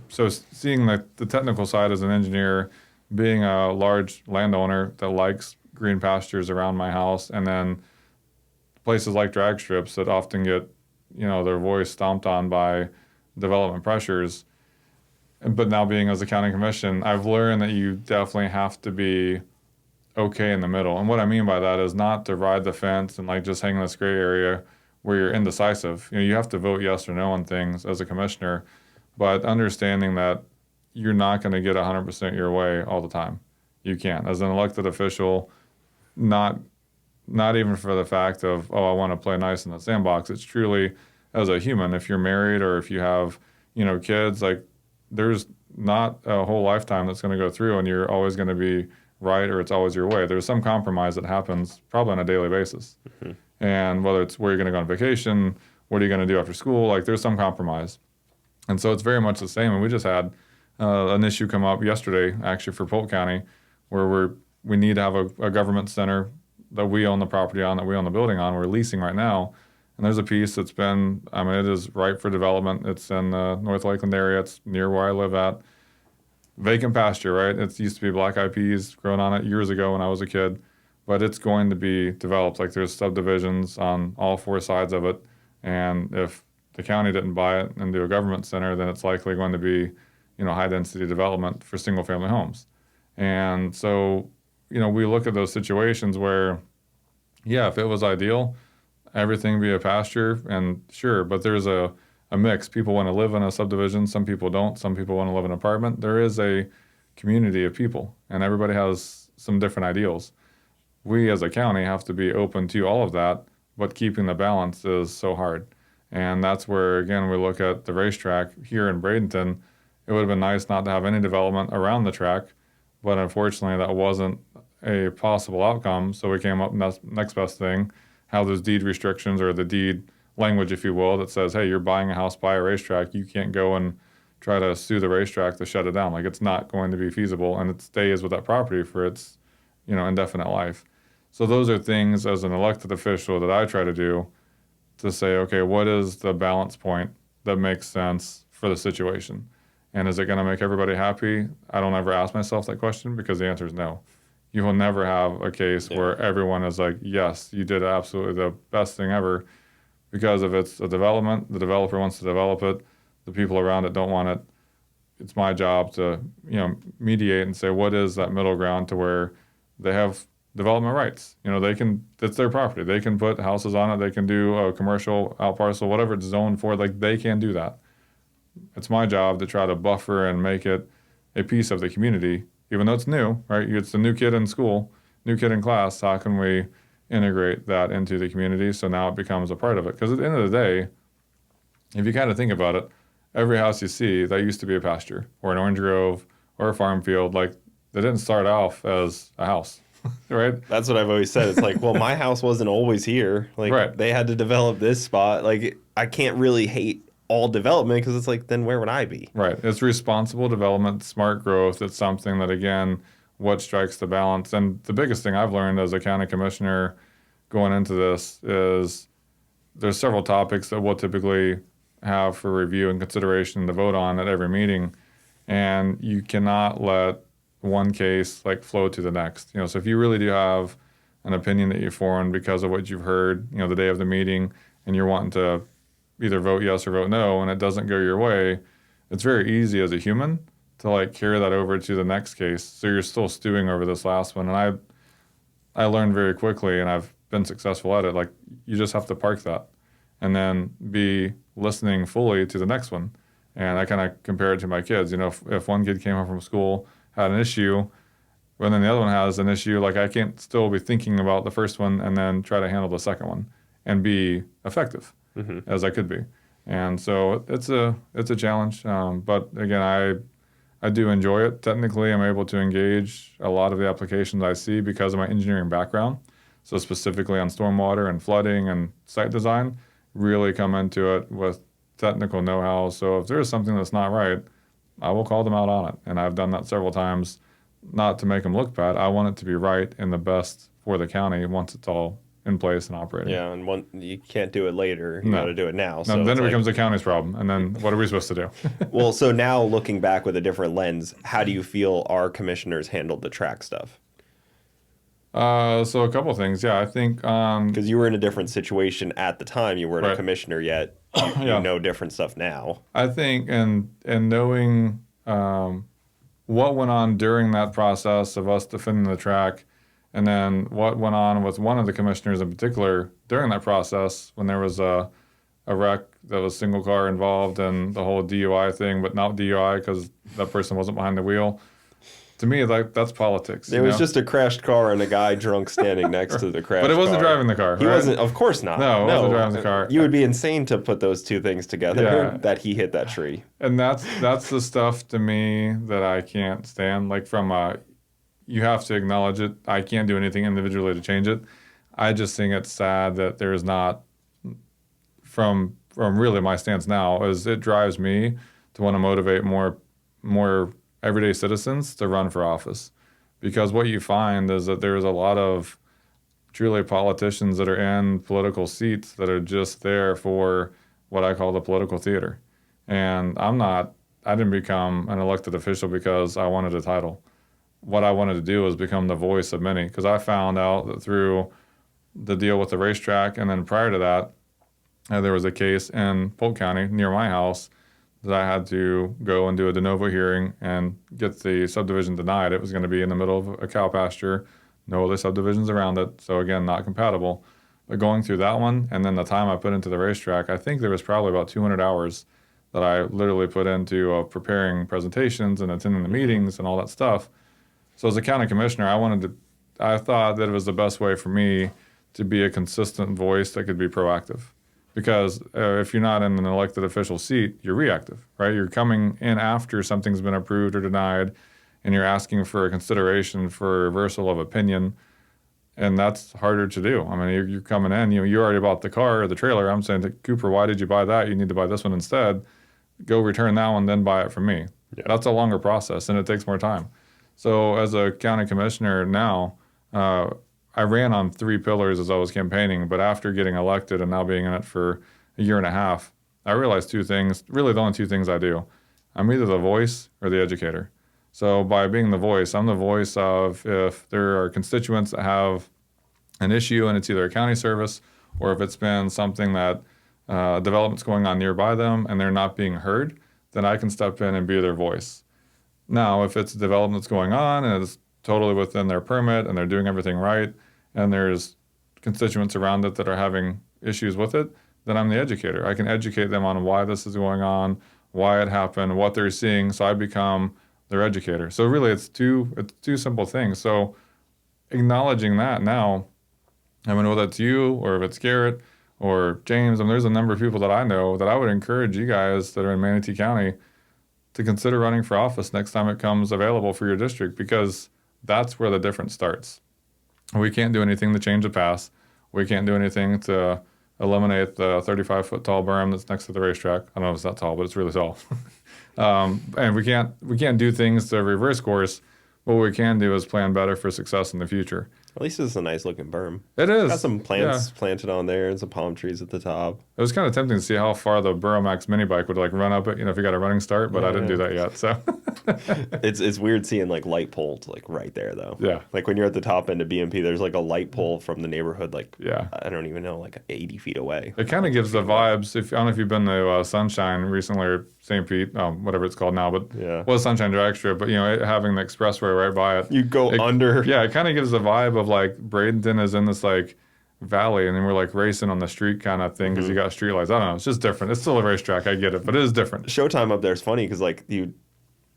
so seeing the technical side as an engineer, being a large landowner that likes green pastures around my house, and then places like drag strips that often get, their voice stomped on by development pressures. But now being as a county commission, I've learned that you definitely have to be okay in the middle. And what I mean by that is not to ride the fence and like just hang in this gray area where you're indecisive. You have to vote yes or no on things as a commissioner, but understanding that you're not going to get 100% your way all the time. You can't. As an elected official, not even for the fact of, I want to play nice in the sandbox. It's truly as a human. If you're married or if you have, kids, like, there's not a whole lifetime that's going to go through and you're always going to be right or it's always your way. There's some compromise that happens probably on a daily basis. Mm-hmm. And whether it's where you're going to go on vacation, what are you going to do after school, like, there's some compromise. And so it's very much the same. And we just had an issue come up yesterday, actually, for Polk County, where we need to have a government center that we own the property on, that we own the building on. We're leasing right now. And there's a piece that's been, it is ripe for development. It's in the North Lakeland area. It's near where I live at. Vacant pasture, right? It used to be black-eyed peas growing on it years ago when I was a kid. But it's going to be developed. Like, there's subdivisions on all four sides of it. And if the county didn't buy it and do a government center, then it's likely going to be, high-density development for single-family homes. And so, we look at those situations where, if it was ideal, everything be a pasture, and sure, but there's a mix. People want to live in a subdivision. Some people don't. Some people want to live in an apartment. There is a community of people, and everybody has some different ideals. We as a county have to be open to all of that, but keeping the balance is so hard. And that's where, again, we look at the racetrack here in Bradenton. It would have been nice not to have any development around the track, but unfortunately that wasn't a possible outcome. So we came up with the next best thing, have those deed restrictions, or the deed language, if you will, that says, hey, you're buying a house by a racetrack. You can't go and try to sue the racetrack to shut it down. Like, it's not going to be feasible, and it stays with that property for its, indefinite life. So those are things as an elected official that I try to do to say, okay, what is the balance point that makes sense for the situation? And is it going to make everybody happy? I don't ever ask myself that question, because the answer is no. You will never have a case where everyone is like, yes, you did absolutely the best thing ever. Because if it's a development, the developer wants to develop it, the people around it don't want it. it's my job to, mediate and say what is that middle ground to where they have development rights. It's their property. They can put houses on it. They can do a commercial out parcel, whatever it's zoned for. Like, they can do that. It's my job to try to buffer and make it a piece of the community, even though it's new, right? It's the new kid in school, new kid in class. How can we integrate that into the community so now it becomes a part of it? Because at the end of the day, if you kind of think about it, every house you see, that used to be a pasture or an orange grove or a farm field. Like, they didn't start off as a house, right? That's what I've always said. It's like, well, my house wasn't always here. Like, right. They had to develop this spot. Like, I can't really hate all development because it's like, then where would I be? Right. It's responsible development, smart growth. It's something that, again, what strikes the balance. And the biggest thing I've learned as a county commissioner going into this is there's several topics that we'll typically have for review and consideration to vote on at every meeting. And you cannot let one case like flow to the next. So if you really do have an opinion that you formed because of what you've heard, the day of the meeting, and you're wanting to either vote yes or vote no, and it doesn't go your way, it's very easy as a human to like carry that over to the next case. So you're still stewing over this last one. And I learned very quickly, and I've been successful at it, like, you just have to park that and then be listening fully to the next one. And I kind of compare it to my kids. If one kid came home from school, had an issue, and then the other one has an issue, like, I can't still be thinking about the first one and then try to handle the second one and be effective as I could be. And so it's a challenge. But again, I do enjoy it. Technically, I'm able to engage a lot of the applications I see because of my engineering background. So specifically on stormwater and flooding and site design, really come into it with technical know-how. So if there's something that's not right, I will call them out on it. And I've done that several times, not to make them look bad. I want it to be right and the best for the county once it's all in place and operating. Yeah, and you can't do it later. You got to do it now. So then it becomes the county's problem. And then what are we supposed to do? Well, so now looking back with a different lens, how do you feel our commissioners handled the track stuff? So a couple of things. Yeah, I think because you were in a different situation at the time. You weren't right. a commissioner yet. You know different stuff now. I think and knowing what went on during that process of us defending the track, and then what went on with one of the commissioners in particular during that process when there was a wreck that was single car involved and the whole DUI thing, but not DUI because that person wasn't behind the wheel. To me, that's politics. It was just a crashed car and a guy drunk standing next to the crashed car. But it wasn't driving the car. He wasn't, of course not. No, it wasn't driving the car. You would be insane to put those two things together, that he hit that tree. And that's the stuff to me that I can't stand. Like you have to acknowledge it. I can't do anything individually to change it. I just think it's sad that there's not, from really my stance now, is it drives me to want to motivate more everyday citizens to run for office. Because what you find is that there's a lot of truly politicians that are in political seats that are just there for what I call the political theater. And I didn't become an elected official because I wanted a title. What I wanted to do was become the voice of many, because I found out that through the deal with the racetrack, and then prior to that, there was a case in Polk County near my house that I had to go and do a de novo hearing and get the subdivision denied. It was going to be in the middle of a cow pasture, no other subdivisions around it, so again, not compatible. But going through that one, and then the time I put into the racetrack, I think there was probably about 200 hours that I literally put into preparing presentations and attending the meetings and all that stuff. So as a county commissioner, I thought that it was the best way for me to be a consistent voice that could be proactive. Because if you're not in an elected official seat, you're reactive, right? You're coming in after something's been approved or denied, and you're asking for a consideration for reversal of opinion, and that's harder to do. I mean, you're coming in, you already bought the car or the trailer. I'm saying to Cooper, why did you buy that? You need to buy this one instead. Go return that one, then buy it from me. Yeah. That's a longer process, and it takes more time. So as a county commissioner now, I ran on 3 pillars as I was campaigning, but after getting elected and now being in it for a year and a half, I realized 2 things, really the only 2 things I do. I'm either the voice or the educator. So by being the voice, I'm the voice of if there are constituents that have an issue and it's either a county service or if it's been something that development's going on nearby them and they're not being heard, then I can step in and be their voice. Now, if it's a development that's going on and it's totally within their permit and they're doing everything right, and there's constituents around it that are having issues with it, then I'm the educator. I can educate them on why this is going on, why it happened, what they're seeing, so I become their educator. So really, it's two simple things. So acknowledging that now, I mean, whether it's you or if it's Garrett or James, there's a number of people that I know that I would encourage you guys that are in Manatee County to consider running for office next time it comes available for your district, because that's where the difference starts. We can't do anything to change the past. We can't do anything to eliminate the 35-foot tall berm that's next to the racetrack. I don't know if it's that tall, but it's really tall. And we can't do things to reverse course. What we can do is plan better for success in the future. At least it's a nice looking berm. It is. Got some plants planted on there and some palm trees at the top. It was kind of tempting to see how far the Burromax mini bike would like run up it, if you got a running start, but I didn't do that yet. So it's weird seeing like light poles like right there though. Yeah. Like when you're at the top end of BMP, there's like a light pole from the neighborhood, like yeah, I don't even know, like 80 feet away. It kind of gives the vibes. I don't know if you've been to Sunshine recently or St. Pete, whatever it's called now, but yeah, was Sunshine Drag Strip. But it having the expressway right by it, you go under. Yeah, it kind of gives the vibe of like Bradenton is in this like valley, and then we're like racing on the street kind of thing because you got street lights. I don't know. It's just different. It's still a racetrack. I get it, but it is different. Showtime up there is funny because like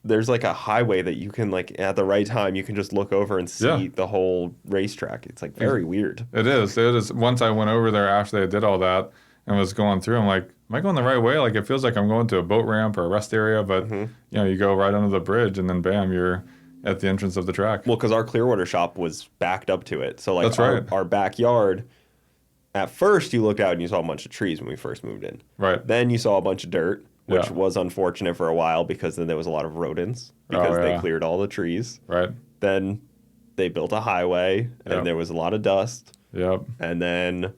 there's like a highway that you can like at the right time you can just look over and see the whole racetrack. It's like very weird. It is. It is. Once I went over there after they did all that and was going through, I'm like, am I going the right way? Like it feels like I'm going to a boat ramp or a rest area, but you go right under the bridge and then bam, you're at the entrance of the track. Well, because our Clearwater shop was backed up to it, so like that's right. Our backyard. At first, you looked out and you saw a bunch of trees when we first moved in. Right. Then you saw a bunch of dirt, which was unfortunate for a while because then there was a lot of rodents because they cleared all the trees. Right. Then they built a highway and there was a lot of dust. Yep. And then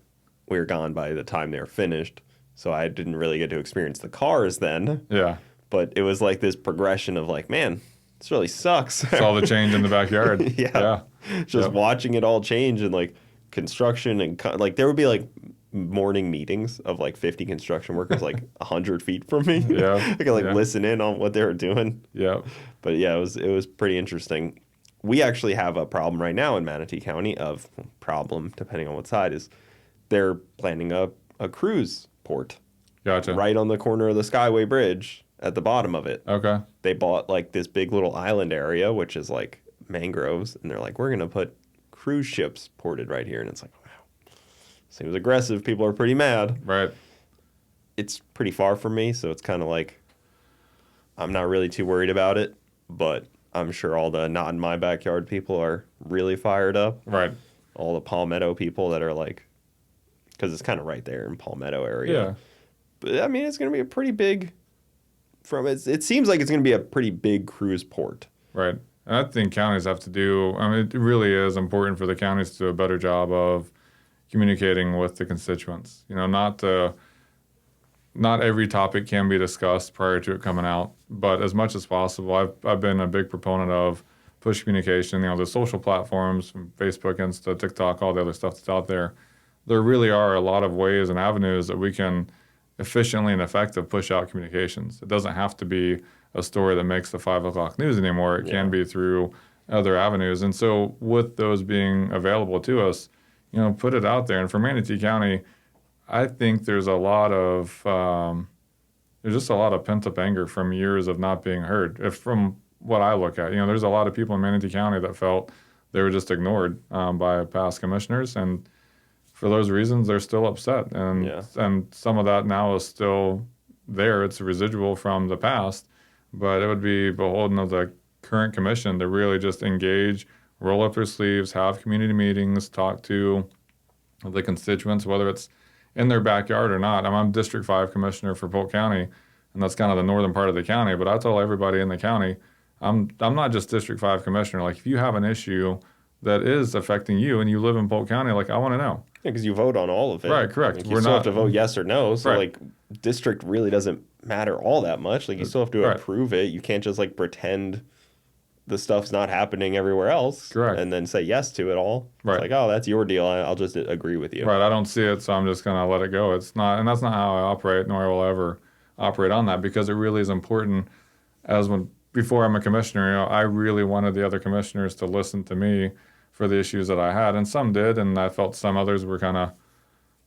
we were gone by the time they were finished. So I didn't really get to experience the cars then. Yeah. But it was like this progression of like, man, this really sucks. It's all the change in the backyard. Yeah. Just watching it all change and like construction and like there would be like morning meetings of like 50 construction workers like 100 feet from me. Yeah. I could like listen in on what they were doing. Yeah. But yeah, it was pretty interesting. We actually have a problem right now in Manatee County of problem, depending on what side, is they're planning a cruise port. Gotcha. Right on the corner of the Skyway Bridge at the bottom of it. Okay. They bought like this big little island area, which is like mangroves, and they're like, we're going to put cruise ships ported right here. And it's like, wow, seems aggressive. People are pretty mad. Right. It's pretty far from me, so it's kind of like, I'm not really too worried about it, but I'm sure all the not in my backyard people are really fired up. Right. All the Palmetto people that are like, because it's kind of right there in Palmetto area. Yeah. But I mean, it's going to be a pretty big, it seems like it's going to be a pretty big cruise port. Right. And I think counties have to do, it really is important for the counties to do a better job of communicating with the constituents. Not every topic can be discussed prior to it coming out, but as much as possible, I've been a big proponent of push communication. The social platforms, from Facebook, Insta, TikTok, all the other stuff that's out there. There really are a lot of ways and avenues that we can efficiently and effective push out communications. It doesn't have to be a story that makes the 5 o'clock news anymore. It can be through other avenues. And so with those being available to us, put it out there. And for Manatee County, I think there's just a lot of pent-up anger from years of not being heard. From what I look at, there's a lot of people in Manatee County that felt they were just ignored by past commissioners. And for those reasons, they're still upset. And some of that now is still there. It's a residual from the past. But it would be beholden of the current commission to really just engage, roll up their sleeves, have community meetings, talk to the constituents, whether it's in their backyard or not. I'm District 5 commissioner for Polk County, and that's kind of the northern part of the county. But I tell everybody in the county, I'm not just District 5 commissioner. Like, if you have an issue that is affecting you and you live in Polk County, like, I want to know. Yeah, because you vote on all of it. Right, correct. Like, you still have to vote yes or no. So, like, district really doesn't matter all that much. Like, you still have to approve it. You can't just, like, pretend the stuff's not happening everywhere else. Correct. And then say yes to it all. Right. It's like, oh, that's your deal. I'll just agree with you. Right. I don't see it, so I'm just going to let it go. It's not, and that's not how I operate, nor will I ever operate on that, because it really is important. Before I'm a commissioner, I really wanted the other commissioners to listen to me for the issues that I had, and some did, and I felt some others were kind of,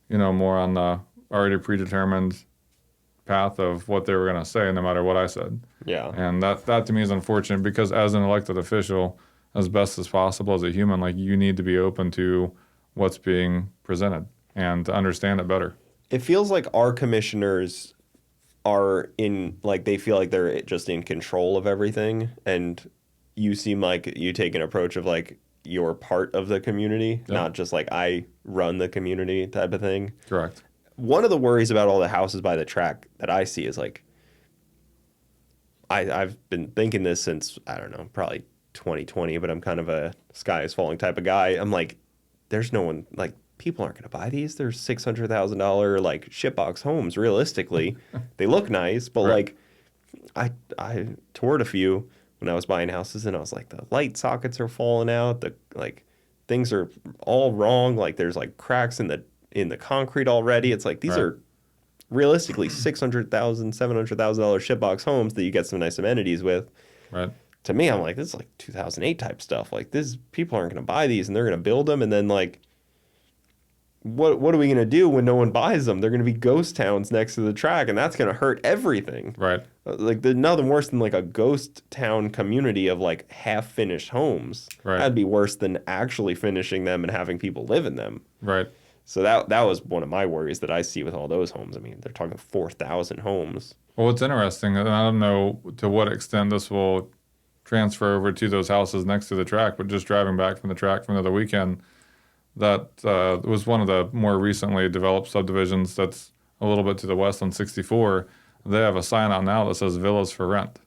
more on the already predetermined path of what they were going to say, no matter what I said. Yeah. And that to me is unfortunate, because as an elected official, as best as possible as a human, like, you need to be open to what's being presented and to understand it better. It feels like our commissioners are they feel like they're just in control of everything, and you seem like you take an approach of like you're part of the community, not just like I run the community type of thing. Correct. One of the worries about all the houses by the track that I see is like, I've been thinking this since, I don't know, probably 2020, but I'm kind of a sky is falling type of guy. I'm like, there's no one, like, people aren't going to buy these. They're $600,000 like shitbox homes. Realistically, they look nice, but right. like, I toured a few when I was buying houses, and I was like, the light sockets are falling out. The like things are all wrong. Like there's like cracks in the concrete already. It's like these right. are realistically $600,000, $700,000 shitbox homes that you get some nice amenities with. Right. To me, I'm like, this is like 2008 type stuff. Like this, people aren't going to buy these, and they're going to build them, and then like, what are we going to do when no one buys them? They're going to be ghost towns next to the track, and that's going to hurt everything. Right. Like, there's nothing worse than like a ghost town community of like half-finished homes. Right. That'd be worse than actually finishing them and having people live in them. Right. So that was one of my worries that I see with all those homes. I mean, they're talking 4,000 homes. Well, what's interesting, and I don't know to what extent this will transfer over to those houses next to the track, but just driving back from the track from the other weekend, that was one of the more recently developed subdivisions that's a little bit to the west on 64. They have a sign out now that says villas for rent.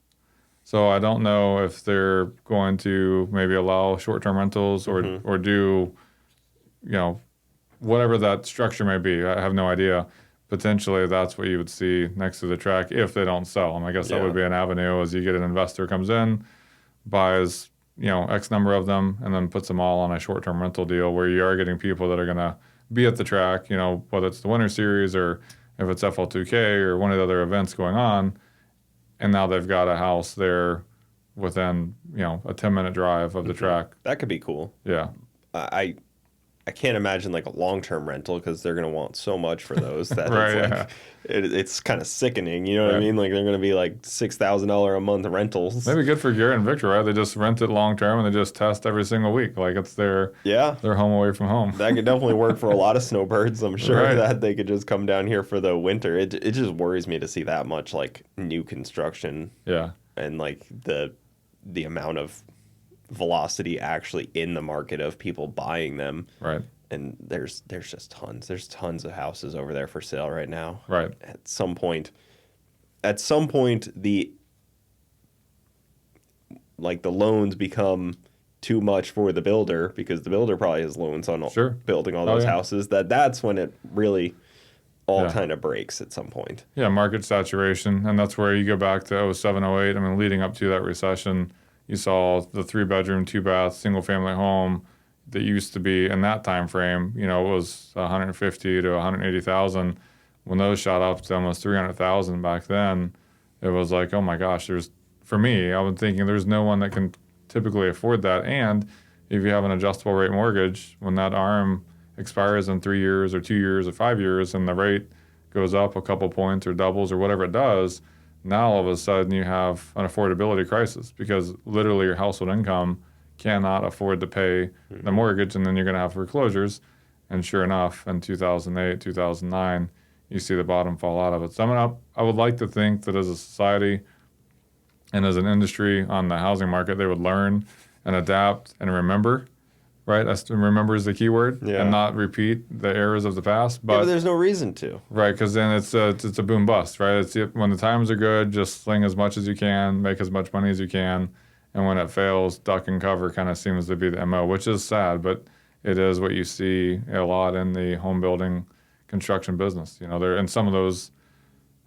So I don't know if they're going to maybe allow short-term rentals or do, whatever that structure may be. I have no idea. Potentially that's what you would see next to the track if they don't sell them. I guess that would be an avenue, as you get an investor comes in, buys X number of them, and then puts them all on a short-term rental deal where you are getting people that are going to be at the track, whether it's the Winter Series or if it's FL2K or one of the other events going on, and now they've got a house there within, a 10-minute drive of the track. That could be cool. Yeah. I can't imagine like a long-term rental because they're going to want so much for those that Right, it's kind of sickening. You know what I mean? Like they're going to be like $6,000 a month rentals. Maybe good for Garrett and Victor, right? They just rent it long-term and they just test every single week. Like it's their home away from home. That could definitely work for a lot of snowbirds. I'm sure that they could just come down here for the winter. It just worries me to see that much like new construction. Yeah. And like the amount of velocity actually in the market of people buying them. Right. And there's just tons. There's tons of houses over there for sale right now. Right. At some point the loans become too much for the builder because the builder probably has loans on building all those houses. That's when it really all kind of breaks at some point. Yeah, market saturation, and that's where you go back to 07, 08. I mean, leading up to that recession, you saw the 3-bedroom, 2-bath, single-family home that used to be in that time frame. It was 150 to 180,000. When those shot up to almost 300,000 back then, it was like, oh my gosh. For me, I was thinking there's no one that can typically afford that. And if you have an adjustable rate mortgage, when that ARM expires in 3 years or 2 years or 5 years, and the rate goes up a couple points or doubles or whatever it does, now all of a sudden you have an affordability crisis because literally your household income cannot afford to pay the mortgage, and then you're going to have foreclosures. And sure enough, in 2008, 2009, you see the bottom fall out of it. So I would like to think that as a society and as an industry on the housing market, they would learn and adapt and remember. Right, remember is the key word, and not repeat the errors of the past. But there's no reason to. Right, because then it's a boom bust. Right, it's when the times are good, just sling as much as you can, make as much money as you can, and when it fails, duck and cover kind of seems to be the MO, which is sad, but it is what you see a lot in the home building construction business. There and some of those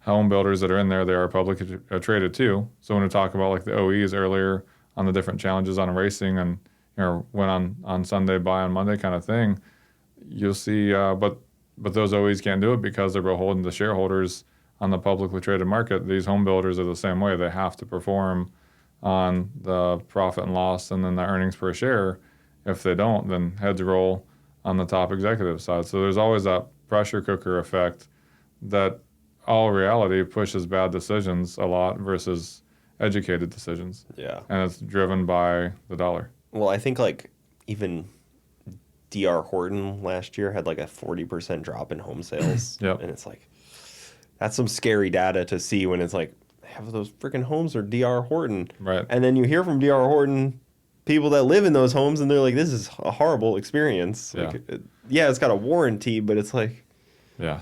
home builders that are in there, they are publicly traded too. So when we talk about like the OEs earlier on the different challenges on racing and went on Sunday, buy on Monday kind of thing, you'll see, but those always can't do it because they're beholden to shareholders on the publicly traded market, these home builders are the same way. They have to perform on the profit and loss and then the earnings per share. If they don't, then heads roll on the top executive side. So there's always that pressure cooker effect that all reality pushes bad decisions a lot versus educated decisions. Yeah. And it's driven by the dollar. Well, I think like even D.R. Horton last year had like a 40% drop in home sales. Yep. And it's like, that's some scary data to see when it's like, half of those freaking homes are D.R. Horton. Right. And then you hear from D.R. Horton people that live in those homes and they're like, this is a horrible experience. Yeah. Like, yeah, it's got a warranty, but it's like, Yeah.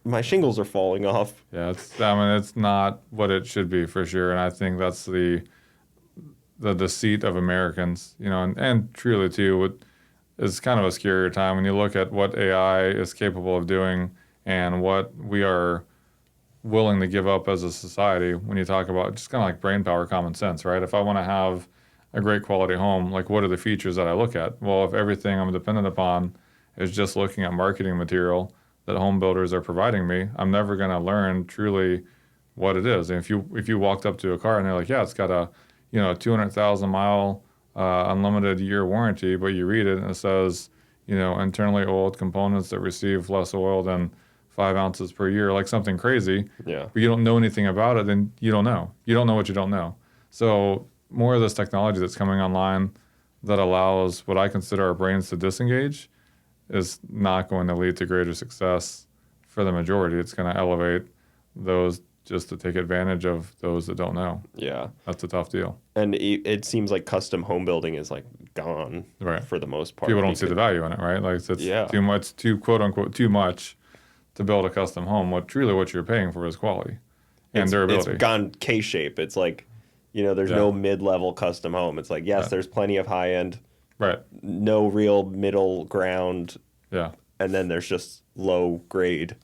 my shingles are falling off. Yeah, it's not what it should be for sure. And I think that's the deceit of Americans, and truly too, it's kind of a scarier time when you look at what AI is capable of doing and what we are willing to give up as a society when you talk about just kind of like brain power, common sense, right? If I want to have a great quality home, like what are the features that I look at? Well, if everything I'm dependent upon is just looking at marketing material that home builders are providing me, I'm never going to learn truly what it is. And if you walked up to a car and they're like, yeah, it's got a 200,000 mile unlimited year warranty, but you read it and it says, internally oiled components that receive less oil than 5 ounces per year, like something crazy. Yeah. But you don't know anything about it, then you don't know. You don't know what you don't know. So more of this technology that's coming online that allows what I consider our brains to disengage is not going to lead to greater success for the majority. It's going to elevate those just to take advantage of those that don't know. Yeah. That's a tough deal. And it seems like custom home building is like gone Right. for the most part. People don't see the value in it, right? Like it's Yeah. too much, quote unquote, too much to build a custom home. What you're paying for is quality and durability. It's gone K-shape. It's like, there's Yeah. no mid-level custom home. It's like, yes, Right. there's plenty of high-end, Right. no real middle ground, Yeah. and then there's just low grade.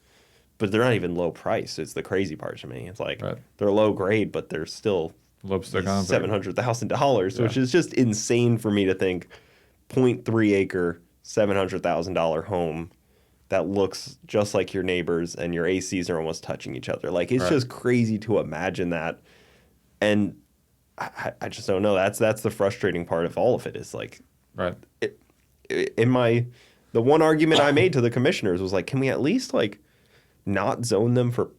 But they're not even low price. It's the crazy part to me. It's like Right. they're low grade, but they're still Lipstick on it. $700,000, Yeah. which is just insane for me to think. 0.3 acre, $700,000 home that looks just like your neighbors, and your ACs are almost touching each other. Like it's Right. just crazy to imagine that, and I just don't know. That's the frustrating part of all of it. Is like Right. the one argument I made to the commissioners was like, can we at least like not zone them for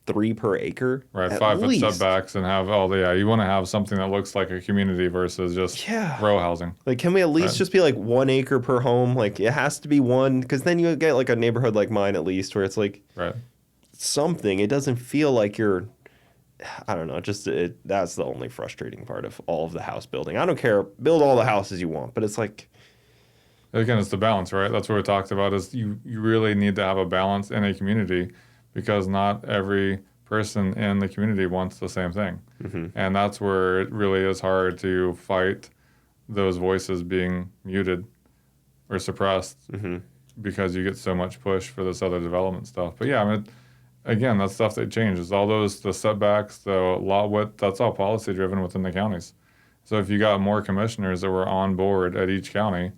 3 per acre? Right, at 5 foot least. setbacks and have you want to have something that looks like a community versus just Yeah. row housing. Like, can we at least Right. just be like 1 acre per home? Like, it has to be one, because then you get like a neighborhood like mine at least, where it's like Right. something. It doesn't feel like you're. I don't know. That's the only frustrating part of all of the house building. I don't care. Build all the houses you want, but it's like. Again, it's the balance, right? That's what we talked about is you really need to have a balance in a community because not every person in the community wants the same thing. Mm-hmm. And that's where it really is hard to fight those voices being muted or suppressed Mm-hmm. because you get so much push for this other development stuff. But yeah, I mean, again, that's stuff that changes. All the setbacks, the lot width, that's all policy driven within the counties. So if you got more commissioners that were on board at each county,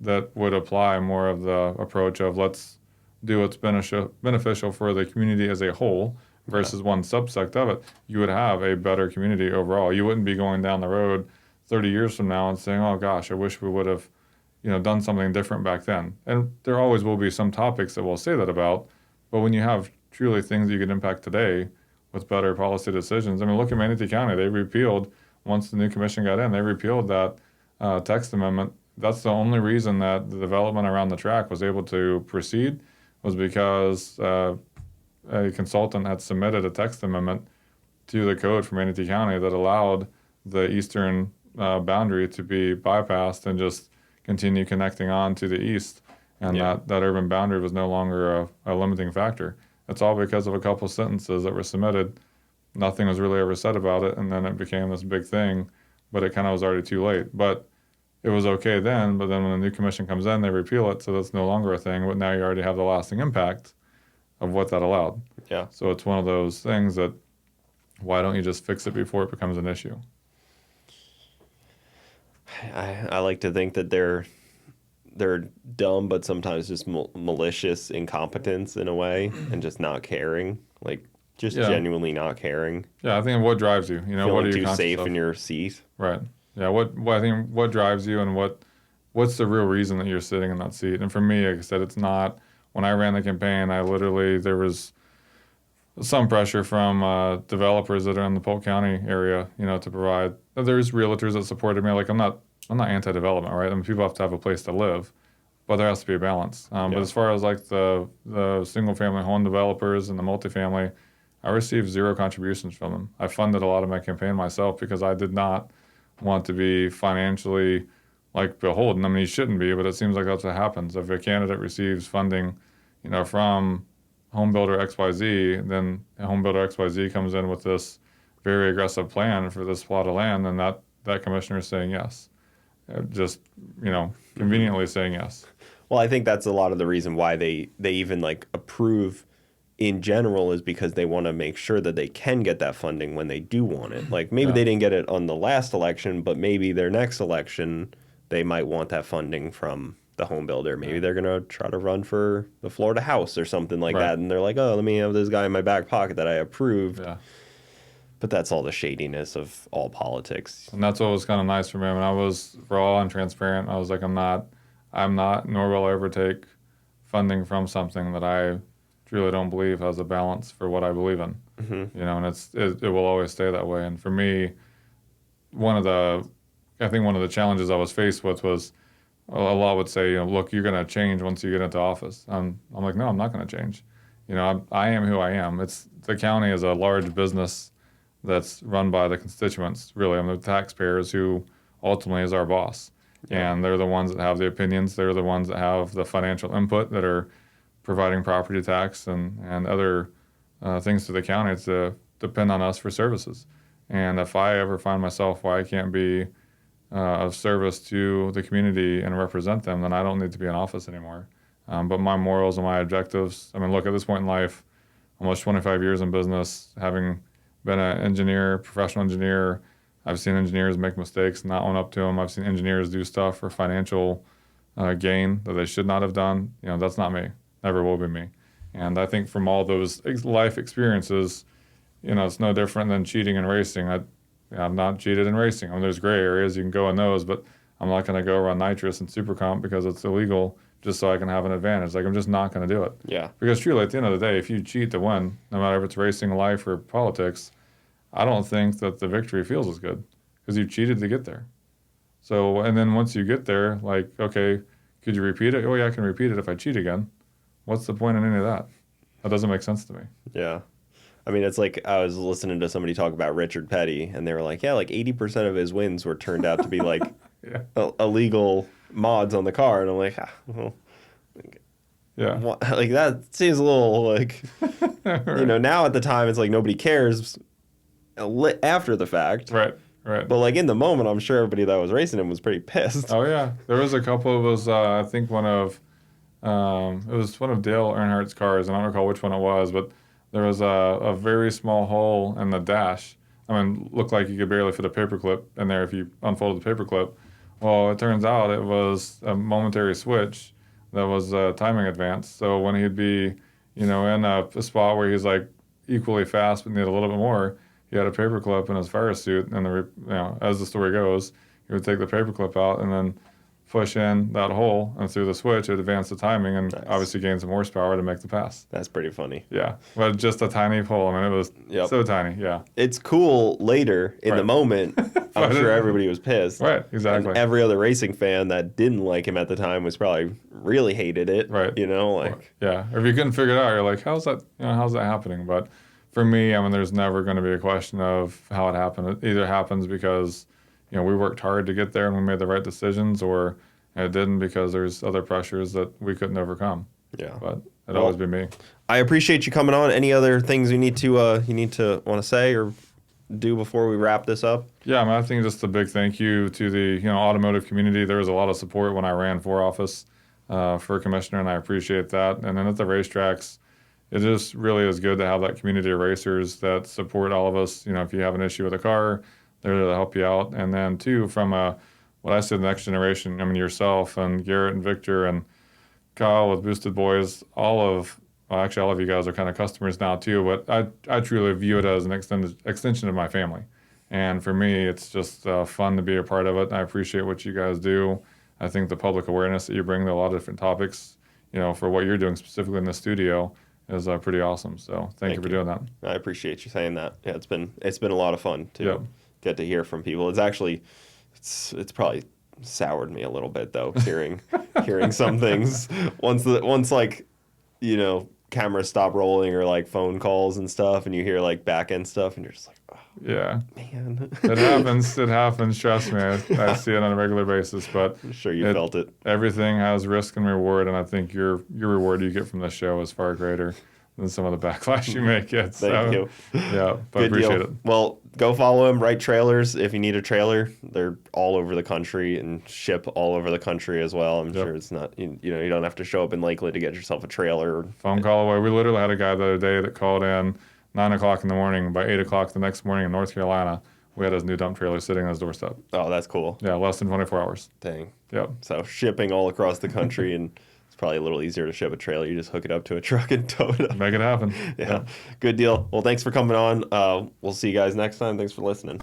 that would apply more of the approach of let's do what's beneficial for the community as a whole versus one subsect of it, you would have a better community overall. You wouldn't be going down the road 30 years from now and saying, oh gosh, I wish we would have done something different back then. And there always will be some topics that we'll say that about, but when you have truly things that you can impact today with better policy decisions, I mean, look at Manatee County. They repealed, once the new commission got in, they repealed that text amendment. That's the only reason that the development around the track was able to proceed was because a consultant had submitted a text amendment to the code for Manatee County that allowed the eastern boundary to be bypassed and just continue connecting on to the east. And Yeah. that urban boundary was no longer a limiting factor. It's all because of a couple sentences that were submitted. Nothing was really ever said about it, and then it became this big thing, but it kind of was already too late. But it was okay then, but then when the new commission comes in, they repeal it, so that's no longer a thing, but now you already have the lasting impact of what that allowed. Yeah. So it's one of those things that why don't you just fix it before it becomes an issue? I like to think that they're dumb, but sometimes just malicious incompetence in a way, and just not caring, like just Yeah. genuinely not caring, Yeah, I think what drives you, you know, what feeling are you too conscious safe of? in your seat. Right. Yeah. What I think what drives you and what's the real reason that you're sitting in that seat? And for me, like I said, it's not when I ran the campaign. There was some pressure from developers that are in the Polk County area, you know, to provide. There's realtors that supported me. Like I'm not anti-development, right? I mean, people have to have a place to live, but there has to be a balance. But Yeah. as far as like the single-family home developers and the multifamily, I received zero contributions from them. I funded a lot of my campaign myself because I did not want to be financially like beholden. I mean, you shouldn't be, but it seems like that's what happens. If a candidate receives funding, you know, from home builder XYZ, then home builder XYZ comes in with this very aggressive plan for this plot of land, and that commissioner is saying yes. Just, you know, conveniently saying yes. Well, I think that's a lot of the reason why they even like approve in general is because they want to make sure that they can get that funding when they do want it. Like maybe Yeah. they didn't get it on the last election, but maybe their next election they might want that funding from the home builder. Maybe they're gonna try to run for the Florida House or something like Right. that, and they're like, "Oh, let me have this guy in my back pocket that I approved." Yeah. But that's all the shadiness of all politics. And that's what was kind of nice for me. When I was raw and transparent, I was like, I'm not, nor will I ever take funding from something that I truly don't believe has a balance for what I believe in. Mm-hmm. You know, and it will always stay that way. And for me, I think one of the challenges I was faced with was a lot would say, you know, look, you're going to change once you get into office. I'm like, no, I'm not going to change. You know, I am who I am. The county is a large business that's run by the constituents, really. I mean, the taxpayers who ultimately is our boss. Yeah. And they're the ones that have the opinions. They're the ones that have the financial input that are providing property tax and other things to the county to depend on us for services. And if I ever find myself why I can't be of service to the community and represent them, then I don't need to be in office anymore. But my morals and my objectives, I mean, look, at this point in life, almost 25 years in business, having been an engineer, professional engineer, I've seen engineers make mistakes, not own up to them. I've seen engineers do stuff for financial gain that they should not have done. You know, that's not me. Never will be me. And I think from all those life experiences, you know, it's no different than cheating in racing. I've not cheated in racing. I mean, there's gray areas, you can go in those, but I'm not going to go run nitrous and super comp because it's illegal just so I can have an advantage. Like, I'm just not going to do it. Yeah. Because truly, at the end of the day, if you cheat to win, no matter if it's racing, life, or politics, I don't think that the victory feels as good because you cheated to get there. So, and then once you get there, like, okay, could you repeat it? Oh, yeah, I can repeat it if I cheat again. What's the point in any of that? That doesn't make sense to me. Yeah. I mean, it's like I was listening to somebody talk about Richard Petty, and they were like, yeah, like 80% of his wins were turned out to be like Yeah. illegal mods on the car. And I'm like, well, Yeah. like that seems a little like, you know, now at the time it's like nobody cares after the fact. Right. Right. But like in the moment, I'm sure everybody that was racing him was pretty pissed. Oh yeah, there was a couple. It was I think it was one of Dale Earnhardt's cars, and I don't recall which one it was, but there was a very small hole in the dash. I mean, looked like you could barely fit a paperclip in there if you unfolded the paperclip. Well, it turns out it was a momentary switch that was a timing advance. So when he'd be, you know, in a spot where he's like equally fast but needed a little bit more, he had a paperclip in his fire suit, and you know, as the story goes, he would take the paperclip out and then push in that hole, and through the switch, it advanced the timing and Nice. obviously gained some horsepower to make the pass. That's pretty funny. Yeah, but just a tiny hole. I mean, it was so tiny. Yeah, It's cool later in the Right. moment. I'm sure everybody was pissed. right, exactly. And every other racing fan that didn't like him at the time was probably really hated it. Right. You know, like, Yeah, if you couldn't figure it out, you're like, how's that? You know, how's that happening? But for me, I mean, there's never going to be a question of how it happened. It either happens because, you know, we worked hard to get there and we made the right decisions, or it didn't because there's other pressures that we couldn't overcome. yeah. But it'd always be me. I appreciate you coming on. Any other things you need to want to say or do before we wrap this up? Yeah, I mean, I think just a big thank you to the automotive community. There was a lot of support when I ran for office for commissioner, and I appreciate that. And then at the racetracks, it just really is good to have that community of racers that support all of us. You know, if you have an issue with a car, they're there to help you out. And then too, from a what I said, the next generation, I mean, yourself and Garrett and Victor and Kyle with Boosted Boys, well, actually, all of you guys are kind of customers now too, but I truly view it as an extension of my family. And for me, it's just fun to be a part of it. I appreciate what you guys do. I think the public awareness that you bring to a lot of different topics, for what you're doing specifically in the studio is pretty awesome. So thank you for doing that. I appreciate you saying that. Yeah, it's been a lot of fun to Yep. get to hear from people. It's probably soured me a little bit though, hearing some things once like, cameras stop rolling or like phone calls and stuff, and you hear like back end stuff, and you're just like, oh, Yeah, man. it happens. It happens. Trust me, I see it on a regular basis. But I'm sure you felt it. Everything has risk and reward, and I think your reward you get from the show is far greater than some of the backlash you may get. Thank you. Yeah, but Good appreciate deal. it. Well, go follow him. Right Trailers. If you need a trailer, they're all over the country and ship all over the country as well. I'm sure it's not you don't have to show up in Lakeland to get yourself a trailer. Phone call away. We literally had a guy the other day that called in 9 o'clock in the morning. By 8 o'clock the next morning in North Carolina, we had his new dump trailer sitting on his doorstep. Oh, that's cool. Yeah, less than 24 hours. Dang. Yep. So shipping all across the country, and it's probably a little easier to ship a trailer. You just hook it up to a truck and tow it up. Make it happen. Yeah. Good deal. Well, thanks for coming on. We'll see you guys next time. Thanks for listening.